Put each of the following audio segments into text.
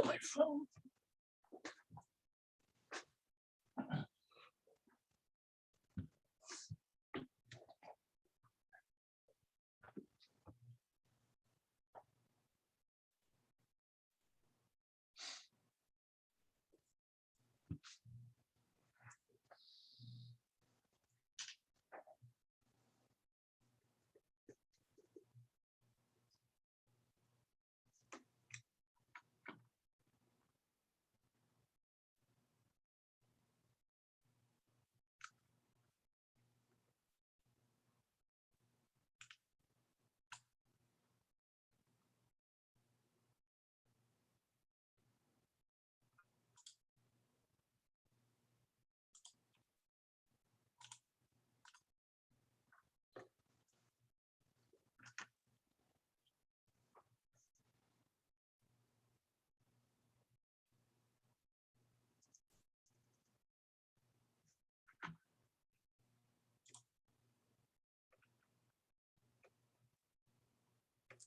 My phone.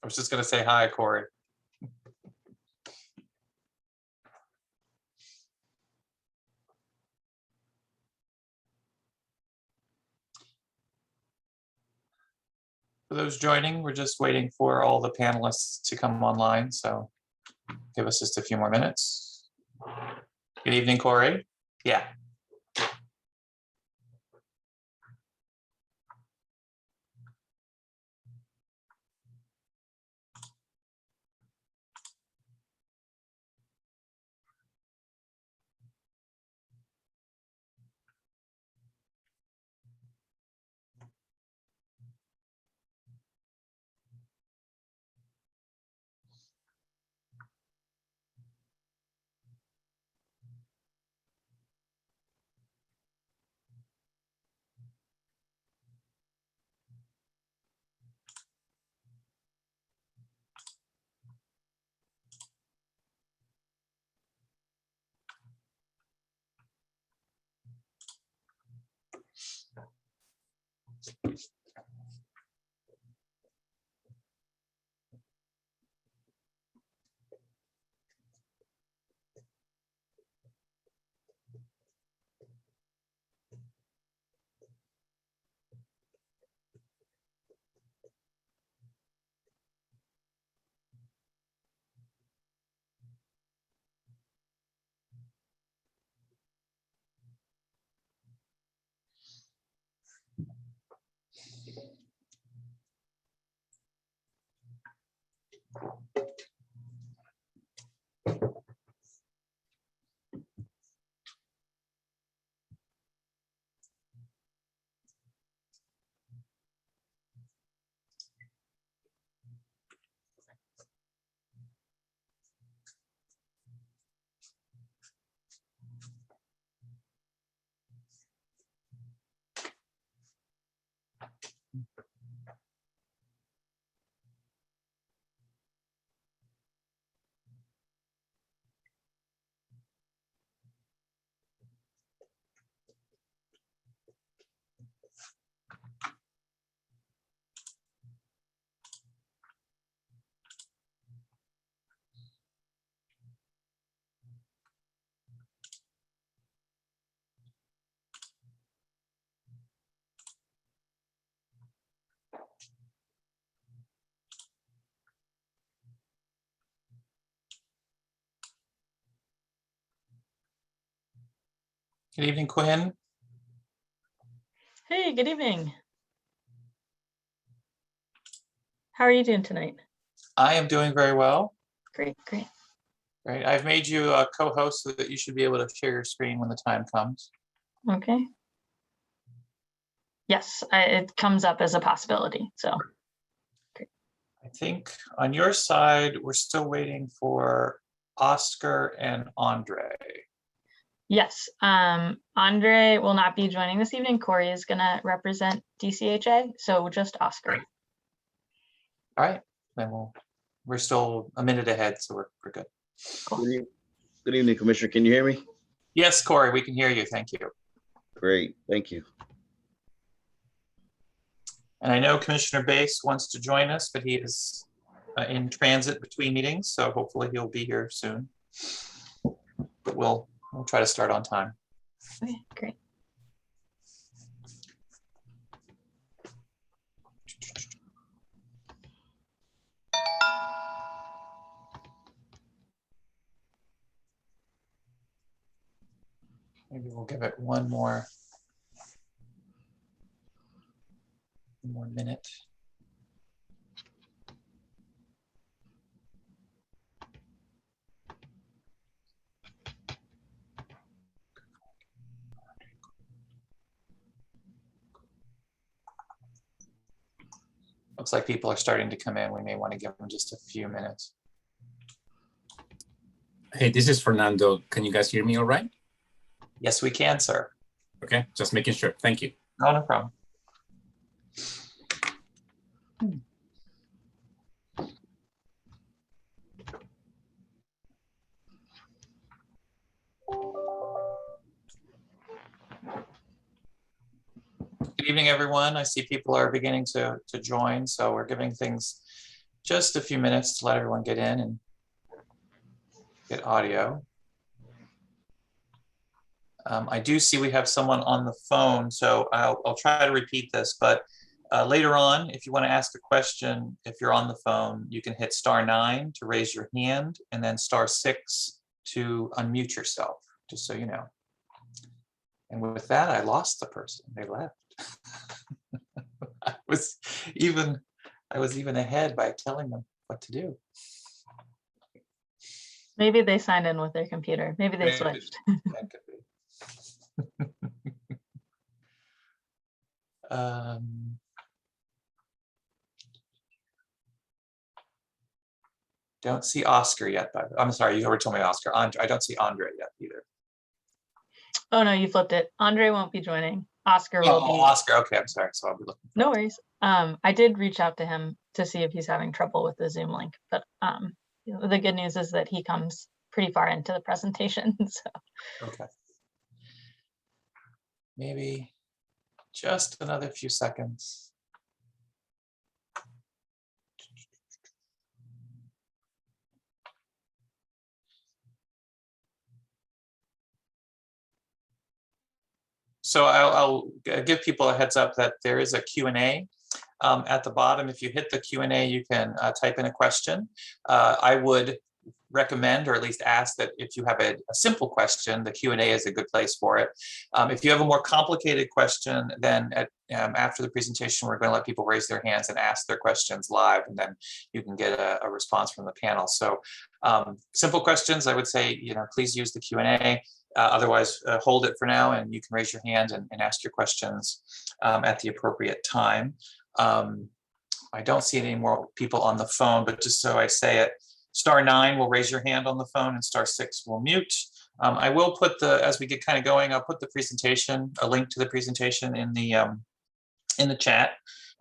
I was just going to say hi, Corey. For those joining, we're just waiting for all the panelists to come online, so give us just a few more minutes. Good evening, Corey. Yeah. Good evening, Quinn. Hey, good evening. How are you doing tonight? I am doing very well. Great, great. Great. I've made you a co-host so that you should be able to share your screen when the time comes. Okay. Yes, it comes up as a possibility, so. I think on your side, we're still waiting for Oscar and Andre. Yes, Andre will not be joining this evening. Corey is gonna represent DCHA, so just Oscar. Great. All right, then we're still a minute ahead, so we're good. Cool. Good evening, Commissioner. Can you hear me? Yes, Corey, we can hear you. Thank you. Great, thank you. And I know Commissioner Bass wants to join us, but he is in transit between meetings, so hopefully he'll be here soon. But we'll try to start on time. Okay, great. Maybe we'll give it one more minute. Looks like people are starting to come in. We may want to give them just a few minutes. Hey, this is Fernando. Can you guys hear me all right? Yes, we can, sir. Okay, just making sure. Thank you. No problem. Good evening, everyone. I see people are beginning to join, so we're giving things just a few minutes to let everyone get in and get audio. I do see we have someone on the phone, so I'll try to repeat this, but later on, if you want to ask a question, if you're on the phone, you can hit *9 to raise your hand and then *6 to unmute yourself, just so you know. And with that, I lost the person. They left. I was even ahead by telling them what to do. Maybe they signed in with their computer. Maybe they switched. That could be. Don't see Oscar yet, but I'm sorry, you already told me Oscar. Andre, I don't see Andre yet either. Oh no, you flipped it. Andre won't be joining. Oscar will be. Oscar. Okay, I'm sorry. So I'll be looking. No worries. I did reach out to him to see if he's having trouble with the Zoom link, but the good news is that he comes pretty far into the presentation. So. Okay. Maybe just another few seconds. So I'll give people a heads up that there is a Q&A at the bottom. If you hit the Q&A, you can type in a question. I would recommend, or at least ask, that if you have a simple question, the Q&A is a good place for it. If you have a more complicated question, then after the presentation, we're going to let people raise their hands and ask their questions live, and then you can get a response from the panel. So simple questions, I would say, please use the Q&A. Otherwise, hold it for now, and you can raise your hand and ask your questions at the appropriate time. I don't see any more people on the phone, but just so I say it, *9 will raise your hand on the phone, and *6 will mute. I will put as we get kind of going, I'll put the presentation, a link to the presentation in the chat,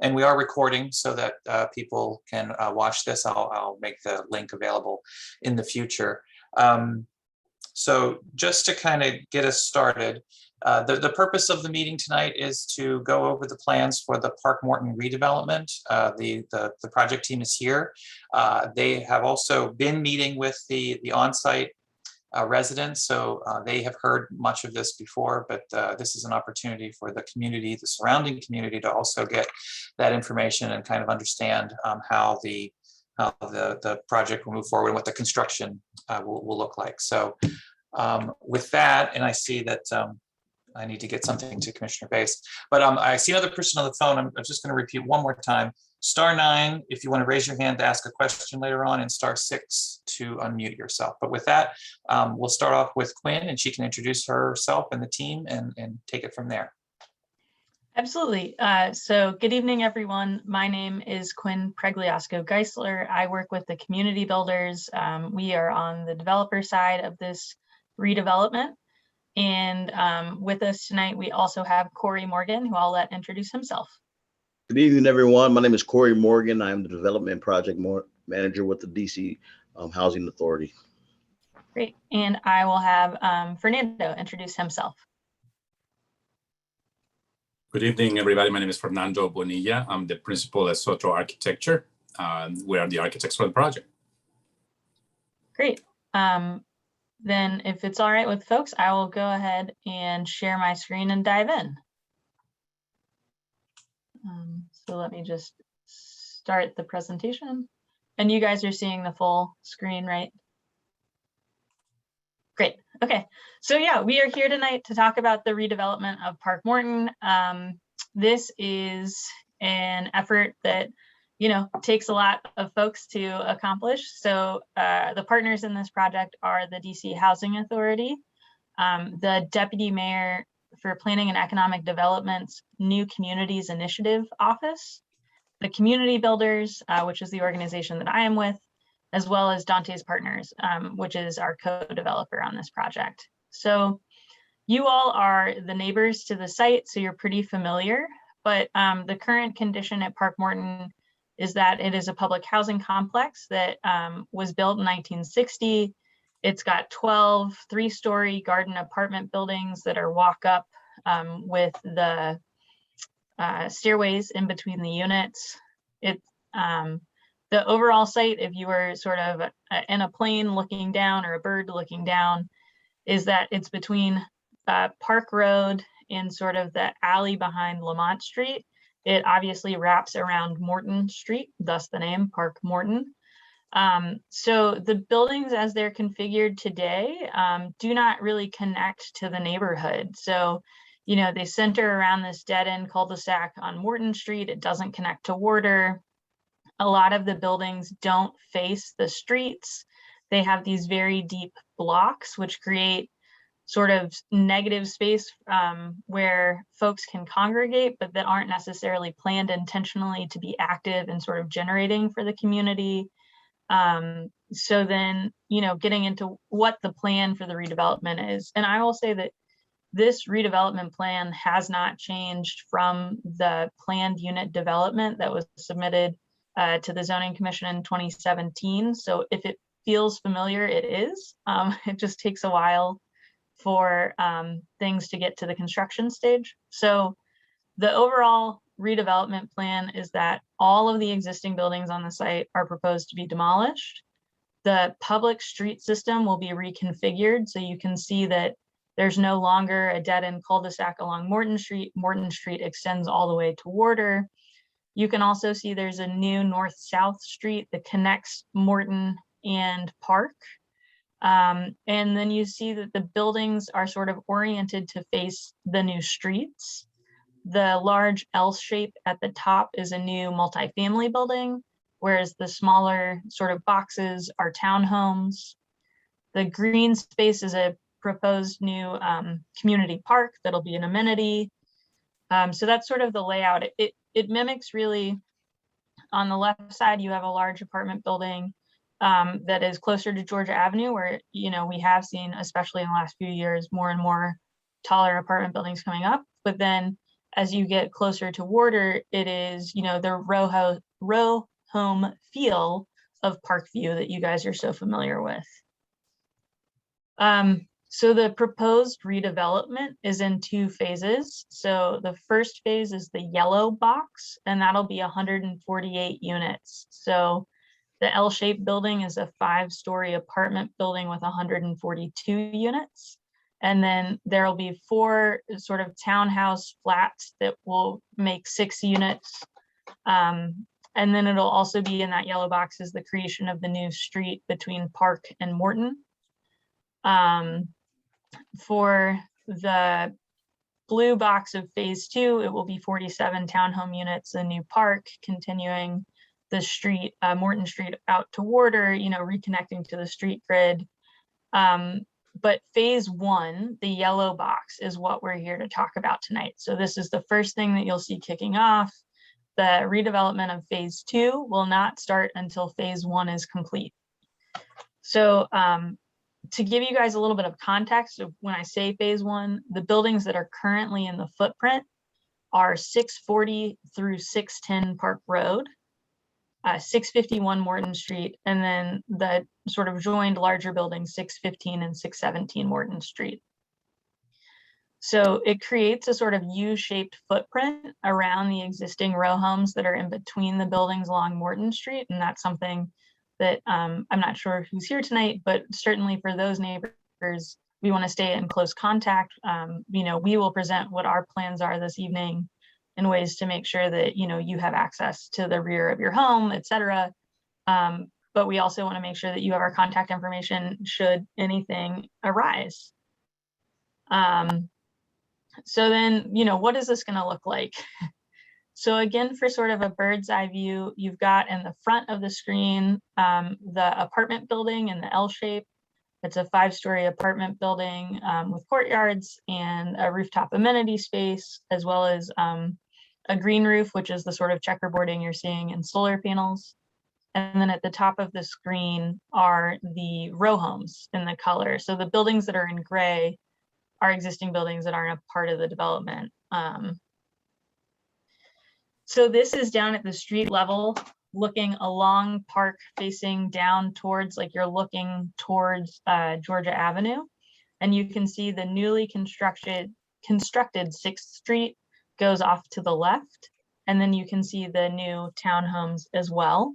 and we are recording so that people can watch this. I'll make the link available in the future. So just to kind of get us started, the purpose of the meeting tonight is to go over the plans for the Park Morton redevelopment. The project team is here. They have also been meeting with the on-site residents, so they have heard much of this before, but this is an opportunity for the community, the surrounding community, to also get that information and kind of understand how the project will move forward and what the construction will look like. So with that, and I see that I need to get something to Commissioner Bass, but I see another person on the phone. I'm just going to repeat one more time. *9 if you want to raise your hand to ask a question later on, and *6 to unmute yourself. But with that, we'll start off with Quinn, and she can introduce herself and the team and take it from there. Absolutely. So good evening, everyone. My name is Quinn Pregliasco Geisler. I work with the Community Builders. We are on the developer side of this redevelopment. And with us tonight, we also have Corey Morgan, who I'll let introduce himself. Good evening, everyone. My name is Corey Morgan. I'm the Development Project Manager with the DC Housing Authority. Great. And I will have Fernando introduce himself. Good evening, everybody. My name is Fernando Bonilla. I'm the principal at Soto Architecture. We are the architects for the project. Great. Then if it's all right with folks, I will go ahead and share my screen and dive in. So let me just start the presentation. And you guys are seeing the full screen, right? Great. Okay. So yeah, we are here tonight to talk about the redevelopment of Park Morton. This is an effort that, you know, takes a lot of folks to accomplish. So the partners in this project are the DC Housing Authority, the Deputy Mayor for Planning and Economic Development's New Communities Initiative Office, the Community Builders, which is the organization that I am with, as well as Dante's Partners, which is our co-developer on this project. So you all are the neighbors to the site, so you're pretty familiar, but the current condition at Park Morton is that it is a public housing complex that was built in 1960. It's got 12 three-story garden apartment buildings that are walk-up with the stairways in between the units. The overall site, if you were sort of in a plane looking down or a bird looking down, is that it's between Park Road and sort of the alley behind Lamont Street. It obviously wraps around Morton Street, thus the name Park Morton. So the buildings as they're configured today do not really connect to the neighborhood. So, you know, they center around this dead end cul-de-sac on Morton Street. It doesn't connect to Warder. A lot of the buildings don't face the streets. They have these very deep blocks, which create sort of negative space where folks can congregate, but that aren't necessarily planned intentionally to be active and sort of generating for the community. So then, you know, getting into what the plan for the redevelopment is. And I will say that this redevelopment plan has not changed from the planned unit development that was submitted to the Zoning Commission in 2017. So if it feels familiar, it is. It just takes a while for things to get to the construction stage. So the overall redevelopment plan is that all of the existing buildings on the site are proposed to be demolished. The public street system will be reconfigured, so you can see that there's no longer a dead-end cul-de-sac along Morton Street. Morton Street extends all the way to Warder. You can also see there's a new north-south street that connects Morton and Park. And then you see that the buildings are sort of oriented to face the new streets. The large L shape at the top is a new multifamily building, whereas the smaller sort of boxes are townhomes. The green space is a proposed new community park that'll be an amenity. So that's sort of the layout. It mimics really, on the left side, you have a large apartment building that is closer to Georgia Avenue, where, you know, we have seen, especially in the last few years, more and more taller apartment buildings coming up. But then as you get closer to Warder, it is, you know, the row home feel of Parkview that you guys are so familiar with. So the proposed redevelopment is in 2 phases. So the first phase is the yellow box, and that'll be 148 units. So the L-shaped building is a 5-story apartment building with 142 units. And then there'll be 4 sort of townhouse flats that will make 6 units. And then it'll also be in that yellow box is the creation of the new street between Park and Morton. For the blue box of phase 2, it will be 47 townhome units, a new park, continuing the street, Morton Street out to Warder, you know, reconnecting to the street grid. But phase one, the yellow box, is what we're here to talk about tonight. So this is the first thing that you'll see kicking off. The redevelopment of phase two will not start until phase one is complete. So to give you guys a little bit of context of when I say phase one, the buildings that are currently in the footprint are 640 through 610 Park Road, 651 Morton Street, and then the sort of joined larger buildings, 615 and 617 Morton Street. So it creates a sort of U-shaped footprint around the existing row homes that are in between the buildings along Morton Street. And that's something that I'm not sure who's here tonight, but certainly for those neighbors, we want to stay in close contact. You know, we will present what our plans are this evening in ways to make sure that, you know, you have access to the rear of your home, et cetera. But we also want to make sure that you have our contact information should anything arise. So then, you know, what is this going to look like? So again, for sort of a bird's eye view, you've got in the front of the screen, the apartment building in the L shape. It's a 5-story apartment building with courtyards and a rooftop amenity space, as well as a green roof, which is the sort of checkerboarding you're seeing in solar panels. And then at the top of the screen are the row homes in the color. So the buildings that are in gray are existing buildings that aren't a part of the development. So this is down at the street level, looking along Park, facing down towards, like you're looking towards Georgia Avenue. And you can see the newly constructed 6th Street goes off to the left. And then you can see the new townhomes as well.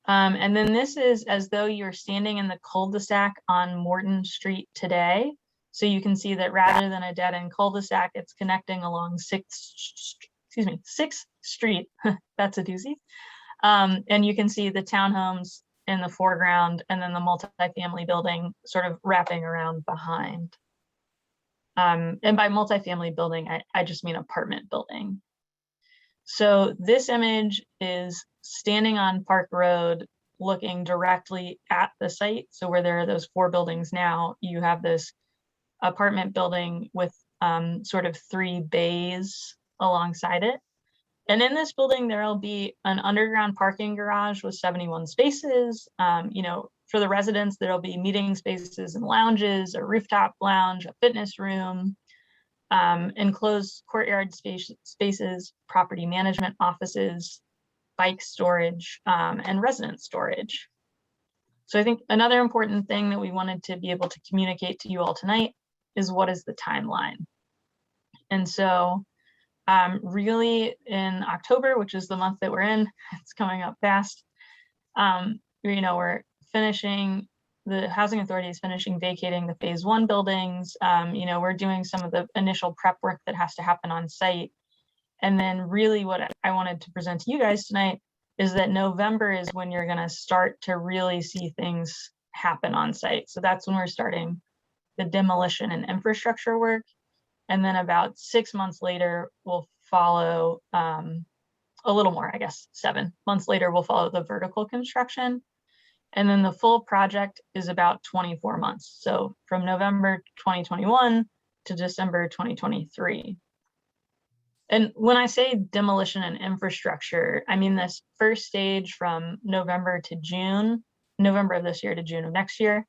And then this is as though you're standing in the cul-de-sac on Morton Street today. So you can see that rather than a dead-end cul-de-sac, it's connecting along 6th Street. That's a doozy. And you can see the townhomes in the foreground and then the multifamily building sort of wrapping around behind. And by multifamily building, I just mean apartment building. So this image is standing on Park Road, looking directly at the site. So where there are those 4 buildings now, you have this apartment building with sort of 3 bays alongside it. And in this building, there'll be an underground parking garage with 71 spaces. You know, for the residents, there'll be meeting spaces and lounges, a rooftop lounge, a fitness room, enclosed courtyard spaces, property management offices, bike storage, and resident storage. So I think another important thing that we wanted to be able to communicate to you all tonight is what is the timeline. And so really in October, which is the month that we're in, it's coming up fast. You know, we're finishing, the housing authority is finishing vacating the phase 1 buildings. You know, we're doing some of the initial prep work that has to happen on site. And then really what I wanted to present to you guys tonight is that November is when you're going to start to really see things happen on site. So that's when we're starting the demolition and infrastructure work. And then about 6 months later, we'll follow a little more, I guess, 7 months later, we'll follow the vertical construction. And then the full project is about 24 months. So from November 2021 to December 2023. And when I say demolition and infrastructure, I mean this first stage from November to June, November of this year to June of next year.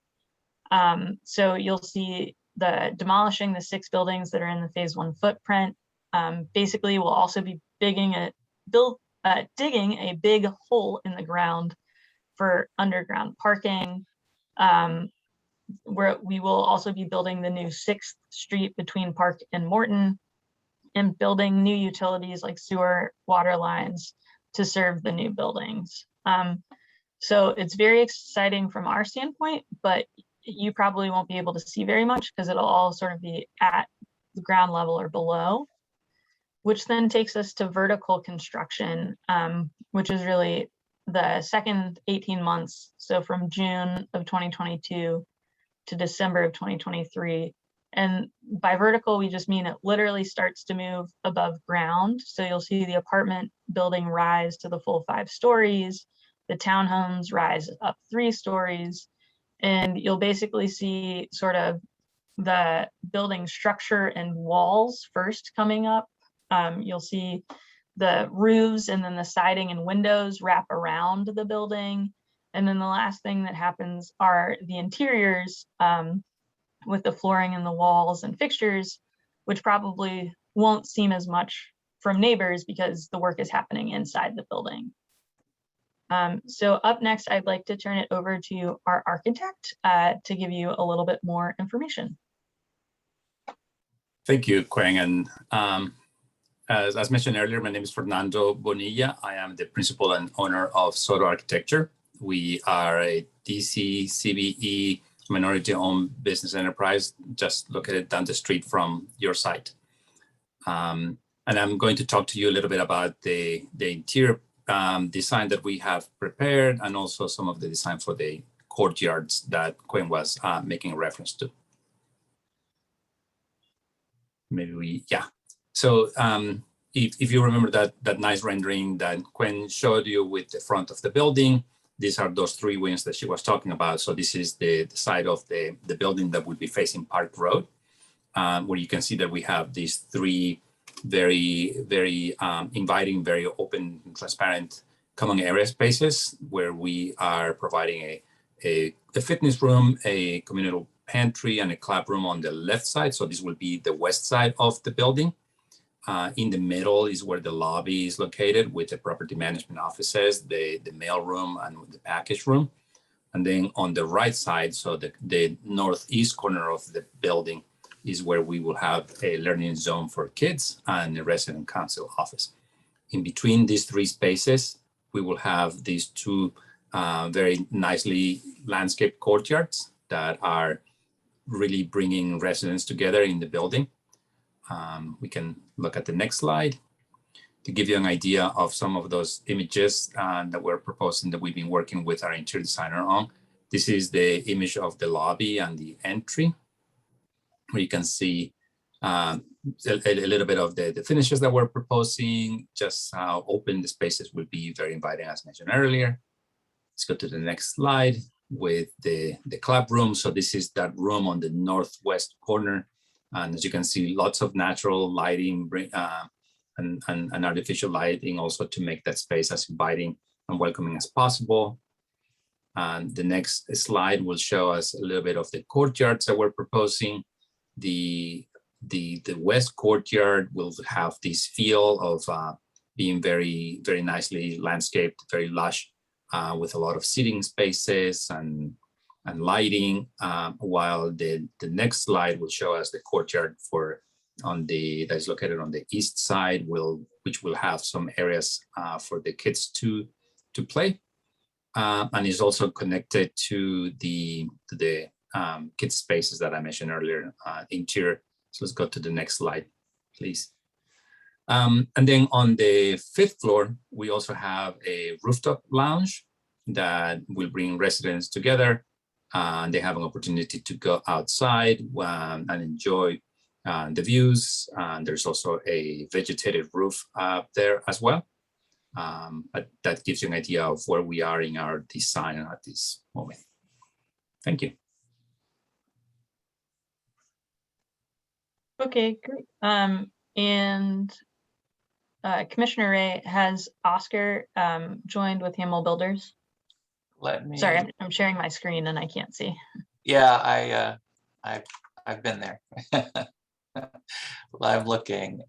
So you'll see the demolishing the 6 buildings that are in the phase 1 footprint. Basically, we'll also be digging a big hole in the ground for underground parking. Where we will also be building the new 6th Street between Park and Morton, and building new utilities like sewer, water lines to serve the new buildings. So it's very exciting from our standpoint, but you probably won't be able to see very much because it'll all sort of be at the ground level or below, which then takes us to vertical construction, which is really the second 18 months. So from June of 2022 to December of 2023. And by vertical, we just mean it literally starts to move above ground. So you'll see the apartment building rise to the full 5 stories, the townhomes rise up 3 stories, And you'll basically see sort of the building structure and walls first coming up. You'll see the roofs and then the siding and windows wrap around the building. And then the last thing that happens are the interiors with the flooring and the walls and fixtures, which probably won't seem as much from neighbors because the work is happening inside the building. So up next, I'd like to turn it over to our architect to give you a little bit more information. Thank you, Quang. And as mentioned earlier, my name is Fernando Bonilla. I am the principal and owner of Soto Architecture. We are a DC CBE minority-owned business enterprise just located down the street from your site. And I'm going to talk to you a little bit about the interior design that we have prepared, and also some of the design for the courtyards that Quinn was making a reference to. So if you remember that nice rendering that Quinn showed you with the front of the building, these are those three wings that she was talking about. So this is the side of the building that would be facing Park Road, where you can see that we have these three very, very inviting, very open, transparent common area spaces where we are providing a fitness room, a communal pantry, and a club room on the left side. So this will be the west side of the building. In the middle is where the lobby is located with the property management offices, the mail room, and the package room. And then on the right side, so the northeast corner of the building is where we will have a learning zone for kids and a resident council office. In between these three spaces, we will have these two very nicely landscaped courtyards that are really bringing residents together in the building. We can look at the next slide to give you an idea of some of those images that we're proposing that we've been working with our interior designer on. This is the image of the lobby and the entry, where you can see a little bit of the finishes that we're proposing, just how open the spaces will be, very inviting, as mentioned earlier. Let's go to the next slide with the club room. So this is that room on the northwest corner. And as you can see, lots of natural lighting and artificial lighting also to make that space as inviting and welcoming as possible. And the next slide will show us a little bit of the courtyards that we're proposing. The west courtyard will have this feel of being very, very nicely landscaped, very lush, with a lot of seating spaces and lighting, while the next slide will show us the courtyard that is located on the east side, which will have some areas for the kids to play, and is also connected to the kids spaces that I mentioned earlier, interior. So let's go to the next slide, please. And then on the 5th floor, we also have a rooftop lounge that will bring residents together. They have an opportunity to go outside and enjoy the views. There's also a vegetated roof there as well. But that gives you an idea of where we are in our design at this moment. Thank you. Okay, great. And Commissioner Ray, has Oscar joined with Hammel Builders? Sorry, I'm sharing my screen and I can't see. Yeah, I've been there. I'm looking.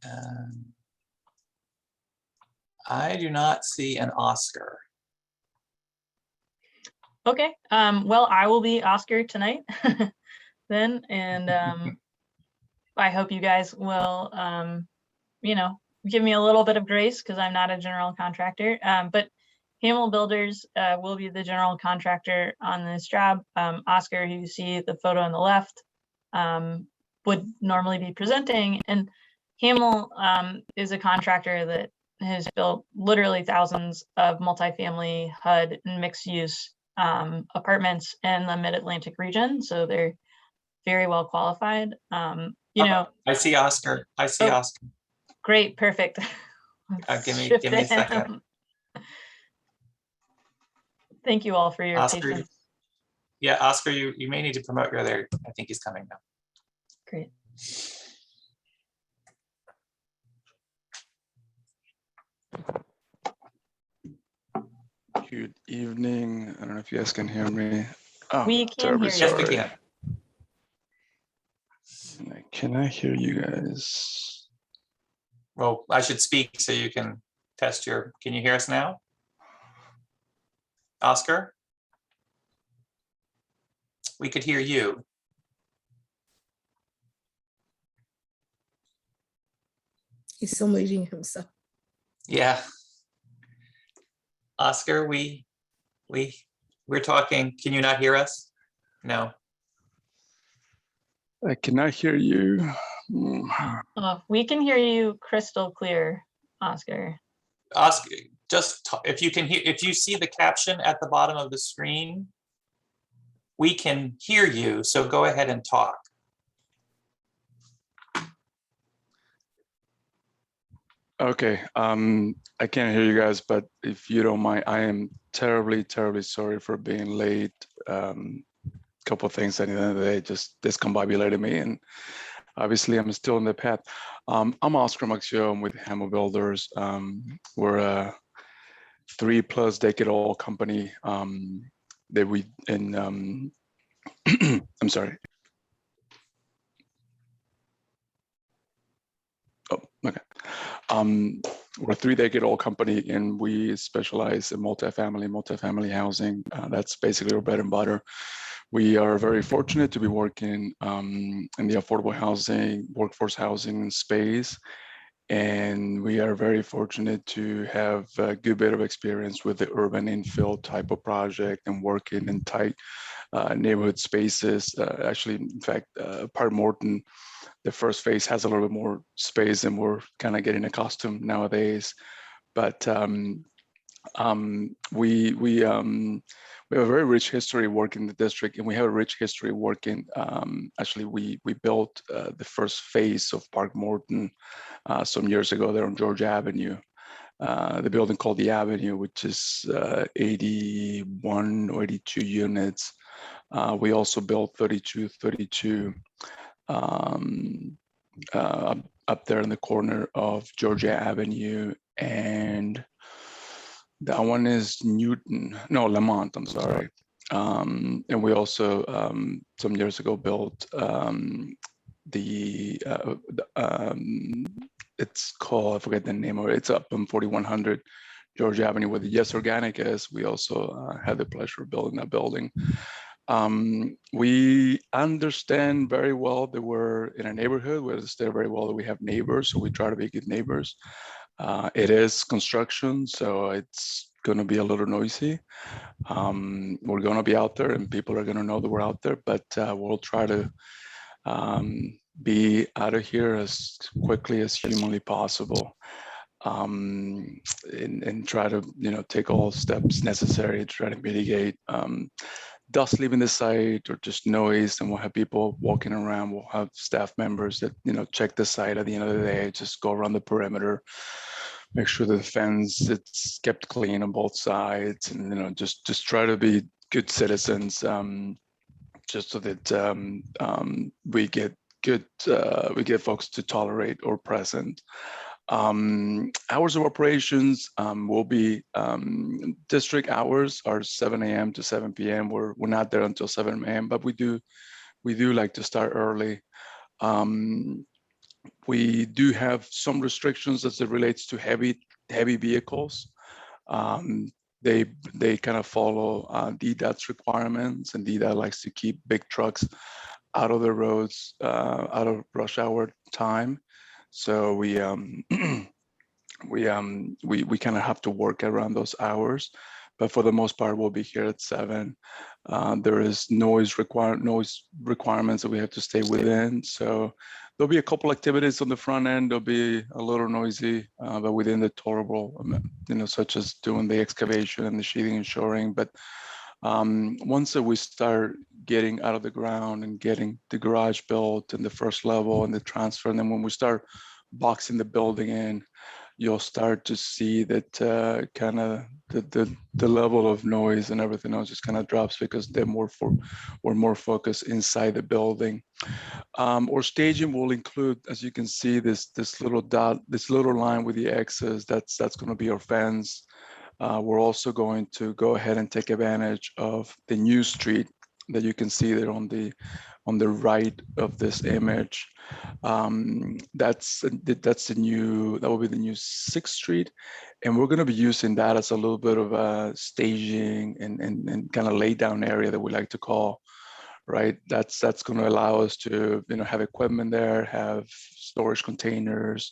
I do not see an Oscar. Okay, well, I will be Oscar tonight then, and I hope you guys will, give me a little bit of grace because I'm not a general contractor, but Hammel Builders will be the general contractor on this job. Oscar, who you see the photo on the left, would normally be presenting. And Hammel is a contractor that has built literally thousands of multifamily HUD and mixed use apartments in the Mid-Atlantic region. So they're very well qualified. I see Oscar. Oscar. Great, perfect. Give me a second. Thank you all for your Oscar, patience. Yeah, Oscar, you may need to promote your there. I think he's coming now. Great. Good evening. I don't know if you guys can hear me. Oh, We can terribly hear you. Yes, we sorry. can. Can I hear you guys? Well, I should speak so you can test your, can you hear us now? Oscar? We could hear you. He's still muting himself. Yeah. Oscar, we're talking. Can you not hear us? No. I cannot hear you. Oh, we can hear you crystal clear, Oscar. Oscar, just if you can hear, if you see the caption at the bottom of the screen, we can hear you. So go ahead and talk. Okay. I can't hear you guys, but if you don't mind, I am terribly, terribly sorry for being late. Couple of things at the end of the day just discombobulated me, and obviously I'm still in the path. I'm Oscar Maxio. I'm with Hammel Builders. We're a 3+ decade-old company that we in I'm sorry. Oh, okay. We're a 3-decade-old company, and we specialize in multifamily housing. That's basically our bread and butter. We are very fortunate to be working in the affordable housing, workforce housing space. And we are very fortunate to have a good bit of experience with the urban infill type of project and working in tight neighborhood spaces. Actually, in fact, Park Morton, the first phase has a little bit more space, and we're kind of getting accustomed nowadays. But we have a very rich history working in the district, and we have a rich history working. Actually, we built the first phase of Park Morton some years ago there on Georgia Avenue. The building called the Avenue, which is 81 or 82 units. We also built 32 up there in the corner of Georgia Avenue, and that one is Lamont, I'm sorry. And we also, some years ago, built it's called, I forget the name of it, it's up on 4100 Georgia Avenue where the Yes Organic is. We also had the pleasure of building that building. We understand very well that we're in a neighborhood. We understand very well that we have neighbors, so we try to be good neighbors. It is construction, so it's going to be a little noisy. We're going to be out there, and people are going to know that we're out there, but we'll try to be out of here as quickly as humanly possible, and try to take all steps necessary to try to mitigate dust leaving the site or just noise. And we'll have people walking around. We'll have staff members that check the site at the end of the day, just go around the perimeter, make sure that the fence it's kept clean on both sides, and just try to be good citizens, just so that we get folks to tolerate or present. Hours of operations will be district hours are 7 a.m. to 7 p.m. We're not there until 7 a.m., but we do like to start early. We do have some restrictions as it relates to heavy vehicles. They kind of follow DDOT's requirements, and DDOT likes to keep big trucks out of the roads, out of rush hour time. So we kind of have to work around those hours, but for the most part, we'll be here at 7. There is noise requirements that we have to stay within. So there'll be a couple activities on the front end. They'll be a little noisy, but within the tolerable, such as doing the excavation and the sheathing and shoring. But once we start getting out of the ground and getting the garage built and the first level and the transfer, and then when we start boxing the building in, you'll start to see that kind of the level of noise and everything else just kind of drops because we're more focused inside the building. Our staging will include, as you can see, this little dot, this little line with the X's. That's going to be our fence. We're also going to go ahead and take advantage of the new street that you can see there on the right of this image. That will be the new 6th Street, and we're going to be using that as a little bit of a staging and kind of lay down area that we like to call. Right, that's going to allow us to have equipment there, have storage containers.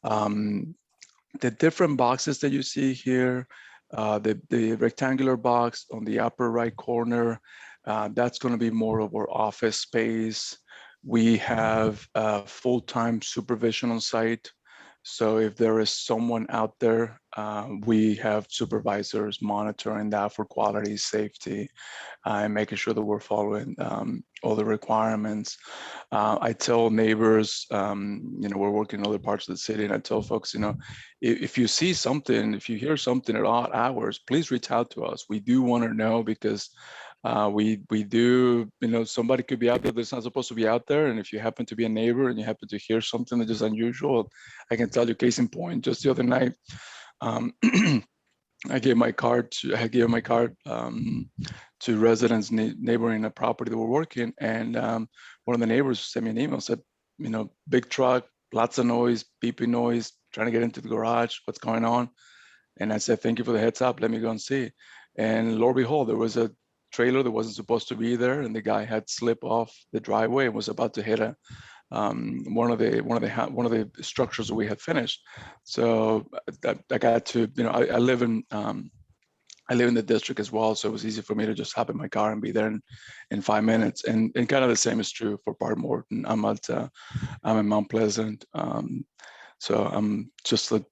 The different boxes that you see here, the rectangular box on the upper right corner, that's going to be more of our office space. We have full-time supervision on site. So if there is someone out there, we have supervisors monitoring that for quality, safety, and making sure that we're following all the requirements. I tell neighbors, we're working in other parts of the city, and I tell folks, if you see something, if you hear something at odd hours, please reach out to us. We do want to know because we do, somebody could be out there that's not supposed to be out there. And if you happen to be a neighbor and you happen to hear something that is unusual, I can tell you case in point, just the other night, I gave my card to residents neighboring a property that we're working. And one of the neighbors sent me an email, said, big truck, lots of noise, beeping noise, trying to get into the garage, what's going on? And I said, thank you for the heads up. Let me go and see. And lo and behold, there was a trailer that wasn't supposed to be there, and the guy had slipped off the driveway and was about to hit one of the structures that we had finished. So I got to, I live in the district as well, so it was easy for me to just hop in my car and be there in 5 minutes. And kind of the same is true for Park Morton. I'm in Mount Pleasant, so I'm just a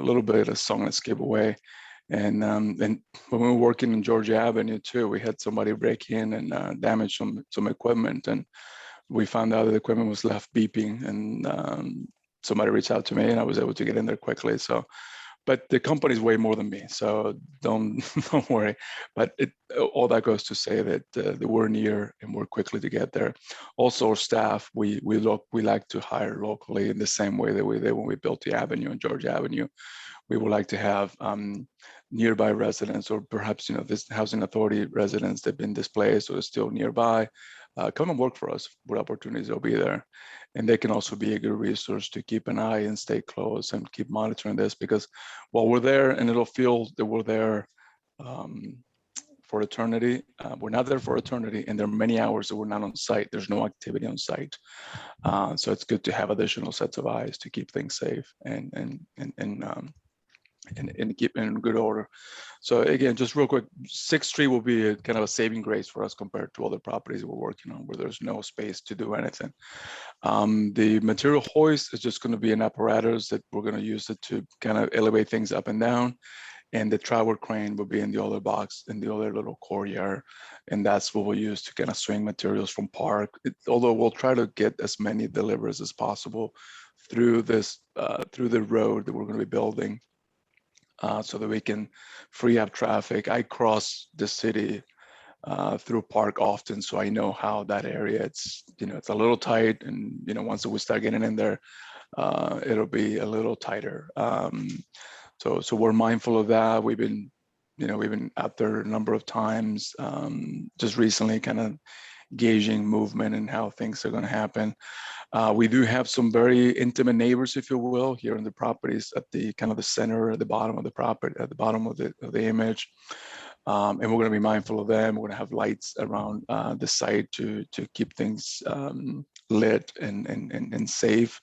little bit a song and escape away. And when we were working in Georgia Avenue too, we had somebody break in and damage some equipment, and we found out that the equipment was left beeping, and somebody reached out to me, and I was able to get in there quickly. So, but the company's way more than me, so don't worry. But all that goes to say that we're near and we're quickly to get there. Also, our staff, we like to hire locally in the same way that we did when we built the avenue on Georgia Avenue. We would like to have nearby residents, or perhaps this housing authority residents that have been displaced or are still nearby, come and work for us. What opportunities will be there, and they can also be a good resource to keep an eye and stay close and keep monitoring this, because while we're there and it'll feel that we're there for eternity, we're not there for eternity, and there are many hours that we're not on site. There's no activity on site, so it's good to have additional sets of eyes to keep things safe and keep in good order. So again, just real quick, 6th Street will be a kind of a saving grace for us compared to other properties we're working on where there's no space to do anything. The material hoist is just going to be an apparatus that we're going to use it to kind of elevate things up and down. And the travel crane will be in the other box, in the other little courtyard. And that's what we'll use to kind of swing materials from park. Although we'll try to get as many deliveries as possible through the road that we're going to be building, so that we can free up traffic. I cross the city through park often, so I know how that area, it's a little tight, and once we start getting in there, it'll be a little tighter. So we're mindful of that. We've been out there a number of times, just recently, kind of gauging movement and how things are going to happen. We do have some very intimate neighbors, if you will, here in the properties at the kind of the center, at the bottom of the property, at the bottom of the image. And we're going to be mindful of them. We're going to have lights around the site to keep things lit and safe.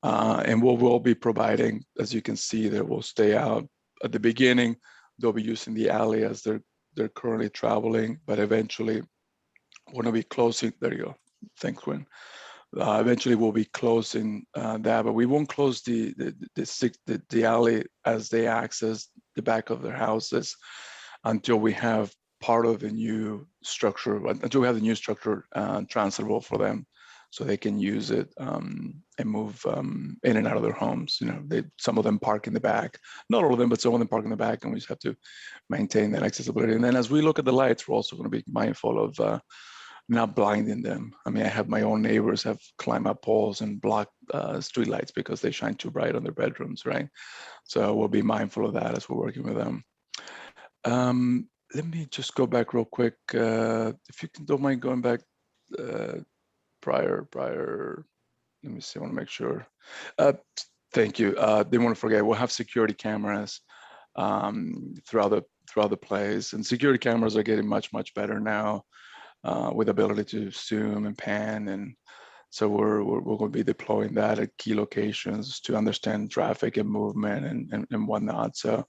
And we'll be providing, as you can see, that will stay out at the beginning. They'll be using the alley as they're currently traveling, but eventually we're going to be closing. There you go. Thanks, Quinn. Eventually we'll be closing that, but we won't close the alley as they access the back of their houses until we have part of the new structure, until we have the new structure transferable for them. so they can use it and move in and out of their homes. You know, some of them park in the back, not all of them, but some of them park in the back, and we just have to maintain that accessibility. And then as we look at the lights, we're also going to be mindful of not blinding them. I mean, I have my own neighbors have climbed up poles and block street lights because they shine too bright on their bedrooms, right? So we'll be mindful of that as we're working with them. Let me just go back real quick. If you don't mind going back prior. Let me see, I want to make sure. Thank you. Didn't want to forget, we'll have security cameras throughout the place, and security cameras are getting much better now with the ability to zoom and pan, and so we're going to be deploying that at key locations to understand traffic and movement and whatnot. So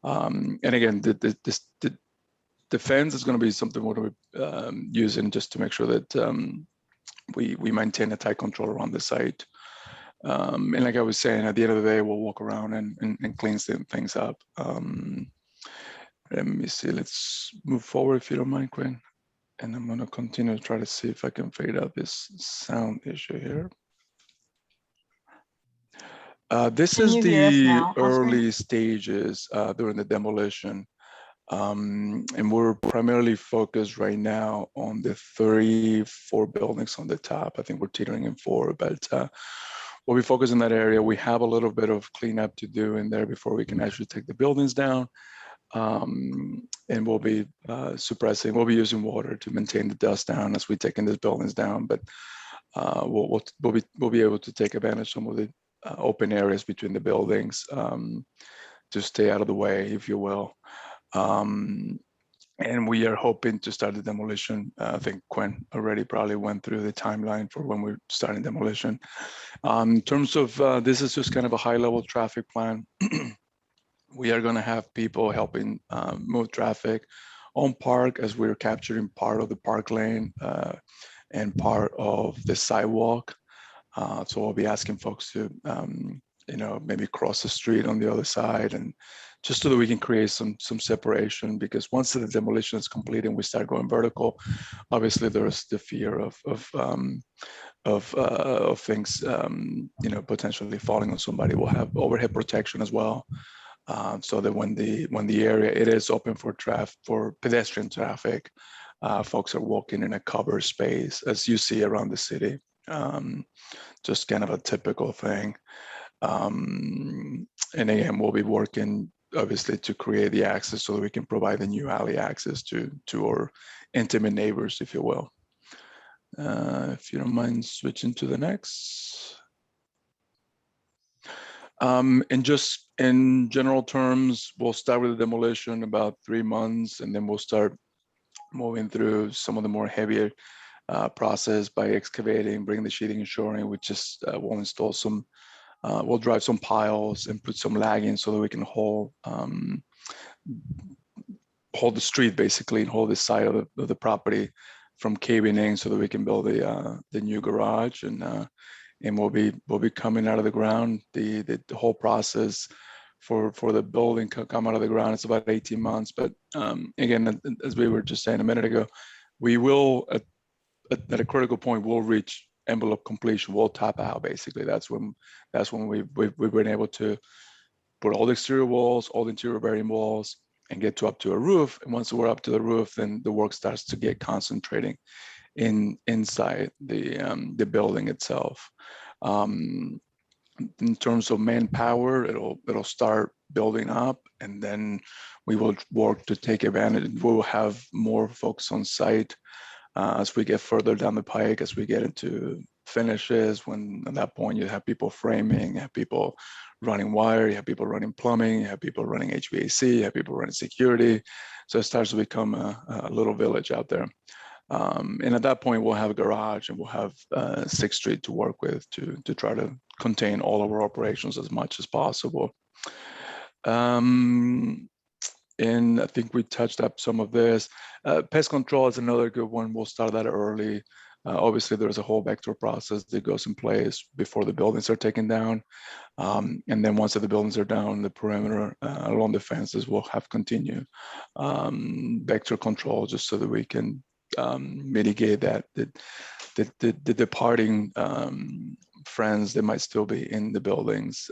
and again, the fence is going to be something we're going to be using just to make sure that we maintain a tight control around the site. And like I was saying, at the end of the day, we'll walk around and clean things up. Let me see, let's move forward if you don't mind, Quinn. And I'm going to continue to try to see if I can figure out this sound issue here. This Can is you hear us the now, Oscar? early stages during the demolition. And we're primarily focused right now on the 34 buildings on the top. I think we're teetering in 4, but we'll be focused in that area. We have a little bit of cleanup to do in there before we can actually take the buildings down. And we'll be we'll be using water to maintain the dust down as we taking these buildings down, but we'll be able to take advantage of some of the open areas between the buildings to stay out of the way, if you will. And we are hoping to start the demolition. I think Quinn already probably went through the timeline for when we're starting demolition. In terms of, this is just kind of a high-level traffic plan. We are going to have people helping move traffic on Park as we're capturing part of the park lane and part of the sidewalk. So we'll be asking folks to, maybe cross the street on the other side, and just so that we can create some separation, because once the demolition is complete and we start going vertical, obviously there's the fear of things, potentially falling on somebody. We'll have overhead protection as well. So that when the area it is open for pedestrian traffic, folks are walking in a covered space, as you see around the city. Just kind of a typical thing. And again, we'll be working obviously to create the access so that we can provide the new alley access to our intimate neighbors, if you will. If you don't mind switching to the next. And just in general terms, we'll start with the demolition about 3 months, and then we'll start moving through some of the more heavier process by excavating, bringing the sheeting and shoring. We just will install some, we'll drive some piles and put some lagging so that we can hold the street basically, and hold the side of the property from caving in so that we can build the new garage. And we'll be coming out of the ground. The whole process for the building to come out of the ground, it's about 18 months. But again, as we were just saying a minute ago, we will at a critical point we'll reach envelope completion. We'll top out basically. That's when we've been able to put all the exterior walls, all the interior bearing walls, and get up to a roof. And once we're up to the roof, then the work starts to get concentrating inside the building itself. In terms of manpower, it'll start building up, and then we will work to take advantage. We will have more folks on site as we get further down the pike, as we get into finishes. When at that point you have people framing, you have people running wire, you have people running plumbing, you have people running HVAC, you have people running security. So it starts to become a little village out there. And at that point, we'll have a garage and we'll have 6th Street to work with to try to contain all of our operations as much as possible. And I think we touched up some of this. Pest control is another good one. We'll start that early. Obviously, there's a whole vector process that goes in place before the buildings are taken down. And then once the buildings are down, the perimeter along the fences will have continued vector control, just so that we can mitigate that the departing friends that might still be in the buildings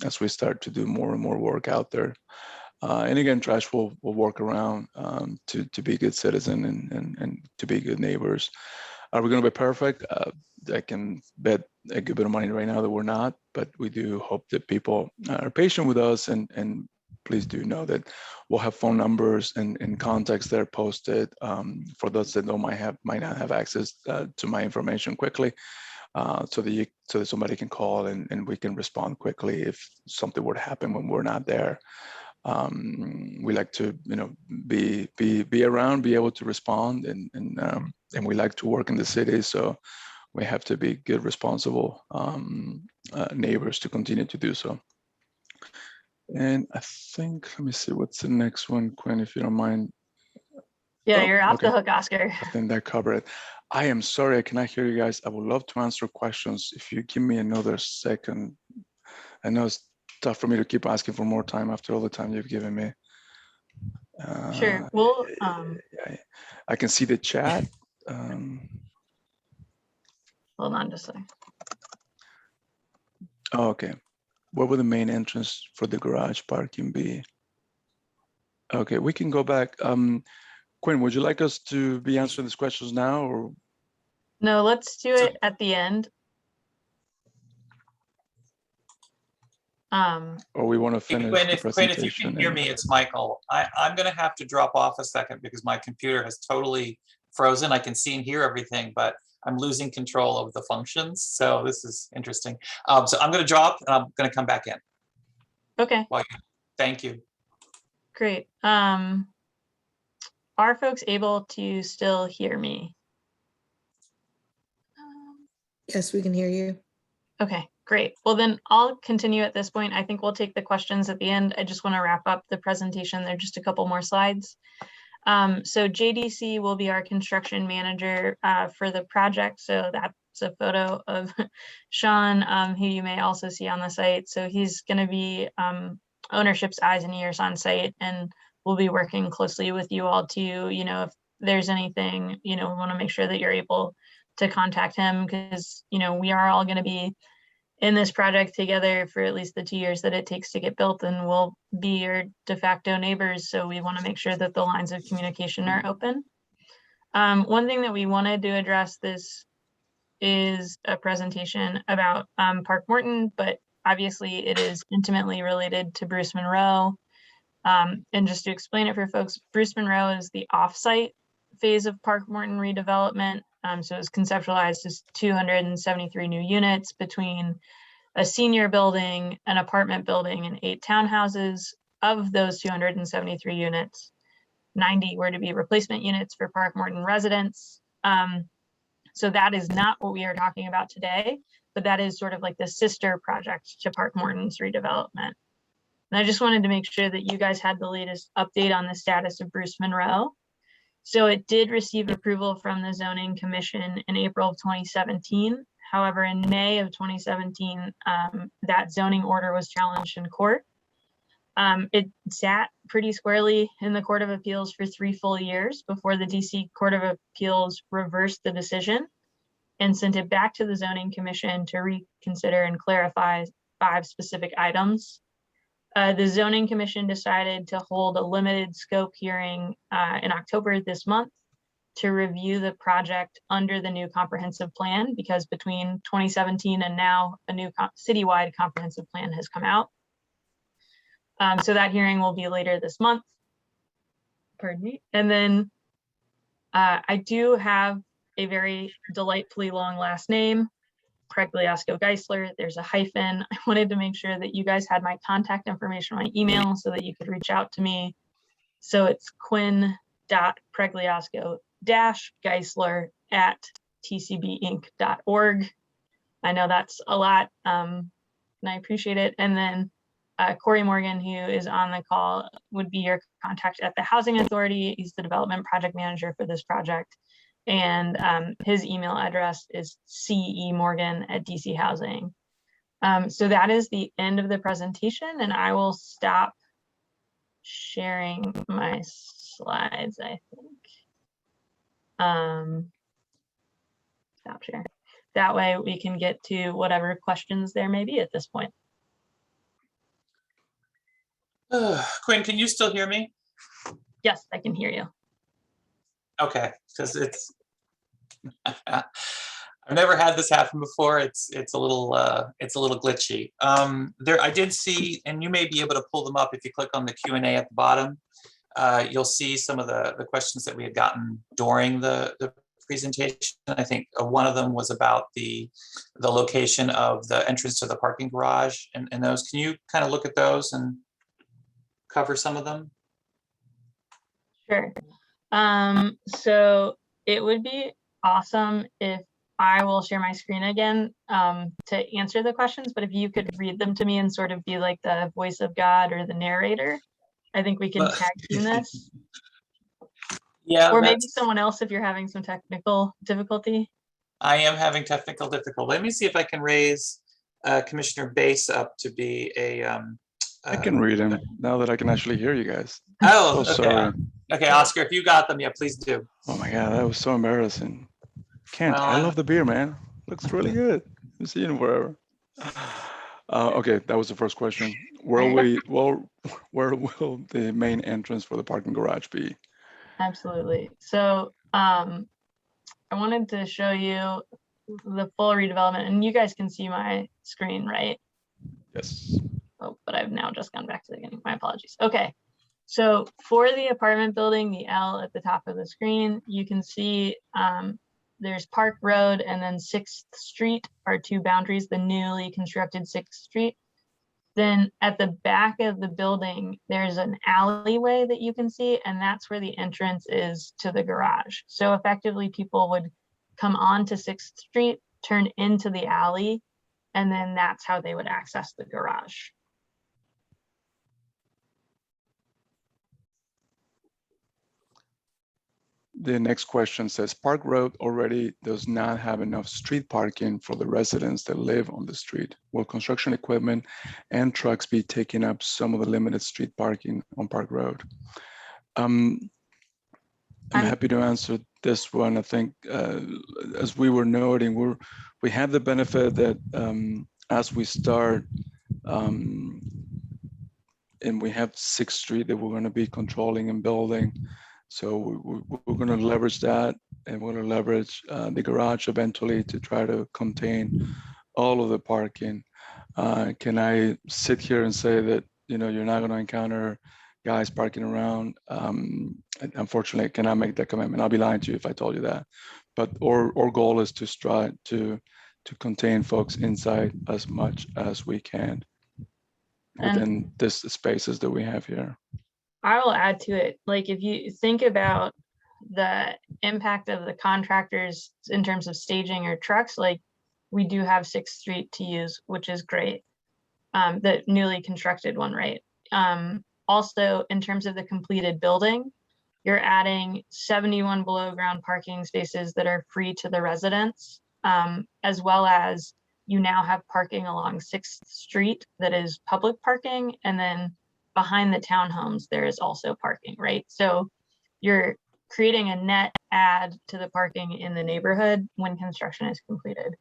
as we start to do more and more work out there. And again, trash will work around to be good citizen and to be good neighbors. Are we going to be perfect? I can bet a good bit of money right now that we're not, but we do hope that people are patient with us, and please do know that we'll have phone numbers and contacts that are posted for those that might not have access to my information quickly, so that somebody can call and we can respond quickly if something were to happen when we're not there. We like to, be around, be able to respond, and we like to work in the city, so we have to be good, responsible neighbors to continue to do so. And I think, let me see, what's the next one, Quinn, if you don't mind? Yeah, Oh, you're off okay. the hook, Oscar. I think that covered it. I am sorry, I cannot hear you guys. I would love to answer questions. If you give me another second. I know it's tough for me to keep asking for more time after all the time you've given me. Sure. Well, I can see the chat. hold on just a second. Oh, okay. What would the main entrance for the garage parking be? Okay, we can go back. Quinn, would you like us to be answering these questions now, or? No, let's do it at the end. Or we want to finish Quinn, the if you presentation? can hear me, it's Michael. I'm going to have to drop off a second because my computer has totally frozen. I can see and hear everything, but I'm losing control of the functions. So this is interesting. So I'm going to drop and I'm going to come back in. Okay. Thank you. Great. Are folks able to still hear me? Yes, we can hear you. Okay, great. Well, then I'll continue at this point. I think we'll take the questions at the end. I just want to wrap up the presentation. There are just a couple more slides. So JDC will be our construction manager for the project. So that's a photo of Sean, who you may also see on the site. So he's going to be ownership's eyes and ears on site, and we'll be working closely with you all to, if there's anything, we want to make sure that you're able to contact him, because, we are all going to be in this project together for at least the 2 years that it takes to get built, and we'll be your de facto neighbors. So we want to make sure that the lines of communication are open. One thing that we wanted to address, this is a presentation about Park Morton, but obviously it is intimately related to Bruce Monroe. And just to explain it for folks, Bruce Monroe is the offsite phase of Park Morton redevelopment. So it was conceptualized as 273 new units between a senior building, an apartment building, and 8 townhouses. Of those 273 units, 90 were to be replacement units for Park Morton residents. So that is not what we are talking about today, but that is sort of like the sister project to Park Morton's redevelopment. And I just wanted to make sure that you guys had the latest update on the status of Bruce Monroe. So it did receive approval from the Zoning Commission in April of 2017. However, in May of 2017, that zoning order was challenged in court. It sat pretty squarely in the Court of Appeals for 3 full years before the DC Court of Appeals reversed the decision and sent it back to the Zoning Commission to reconsider and clarify 5 specific items. The Zoning Commission decided to hold a limited scope hearing in October this month to review the project under the new comprehensive plan, because between 2017 and now a new citywide comprehensive plan has come out. So that hearing will be later this month. Pardon me. And then I do have a very delightfully long last name, Pregliasco Geisler. There's a hyphen. I wanted to make sure that you guys had my contact information, my email, so that you could reach out to me. So it's quinn.pregliasco-geisler@tcbinc.org. I know that's a lot, and I appreciate it. And then Corey Morgan, who is on the call, would be your contact at the Housing Authority. He's the development project manager for this project. And his email address is cemorgan@DC Housing. So that is the end of the presentation, and I will stop sharing my slides, I think. Stop share. That way we can get to whatever questions there may be at this point. Quinn, can you still hear me? Yes, I can hear you. Okay, because it's I've never had this happen before. It's a little glitchy. There I did see, and you may be able to pull them up if you click on the Q&A at the bottom. You'll see some of the questions that we had gotten during the presentation. I think one of them was about the location of the entrance to the parking garage, and those. Can you kind of look at those and cover some of them? Sure. So it would be awesome if I will share my screen again to answer the questions, but if you could read them to me and sort of be like the voice of God or the narrator, I think we can tag team this. Yeah. Or maybe someone else if you're having some technical difficulty. I am having technical difficulty. Let me see if I can raise Commissioner Bass up to be a. I can read him now that I can actually hear you guys. Oh, So okay. sorry. Okay, Oscar, if you got them, yeah, please do. Oh my God, that was so embarrassing. Kent, Well, I love the beer, man. Looks really good. I'm seeing it wherever. Okay, that was the first question. Where will the main entrance for the parking garage be? Absolutely. So I wanted to show you the full redevelopment, and you guys can see my screen, right? Yes. Oh, but I've now just gone back to the beginning. My apologies. Okay. So for the apartment building, the L at the top of the screen, you can see there's Park Road and then 6th Street are two boundaries, the newly constructed 6th Street. Then at the back of the building, there's an alleyway that you can see, and that's where the entrance is to the garage. So effectively, people would come on to 6th Street, turn into the alley, and then that's how they would access the garage. The next question says, Park Road already does not have enough street parking for the residents that live on the street. Will construction equipment and trucks be taking up some of the limited street parking on Park Road? I'm happy to answer this one. I think, as we were noting, we have the benefit that as we start, and we have 6th Street that we're going to be controlling and building. So we're going to leverage that, and we're going to leverage the garage eventually to try to contain all of the parking. Can I sit here and say that, you know, you're not going to encounter guys parking around? Unfortunately, I cannot make that commitment. I'll be lying to you if I told you that. But our goal is to strive to contain folks inside as much as we can within this spaces that we have here. I will add to it. Like, if you think about the impact of the contractors in terms of staging or trucks, like we do have 6th Street to use, which is great. The newly constructed one, right? Also, in terms of the completed building, you're adding 71 below ground parking spaces that are free to the residents, as well as you now have parking along 6th Street that is public parking, and then behind the townhomes, there is also parking, right? So you're creating a net add to the parking in the neighborhood when construction is completed.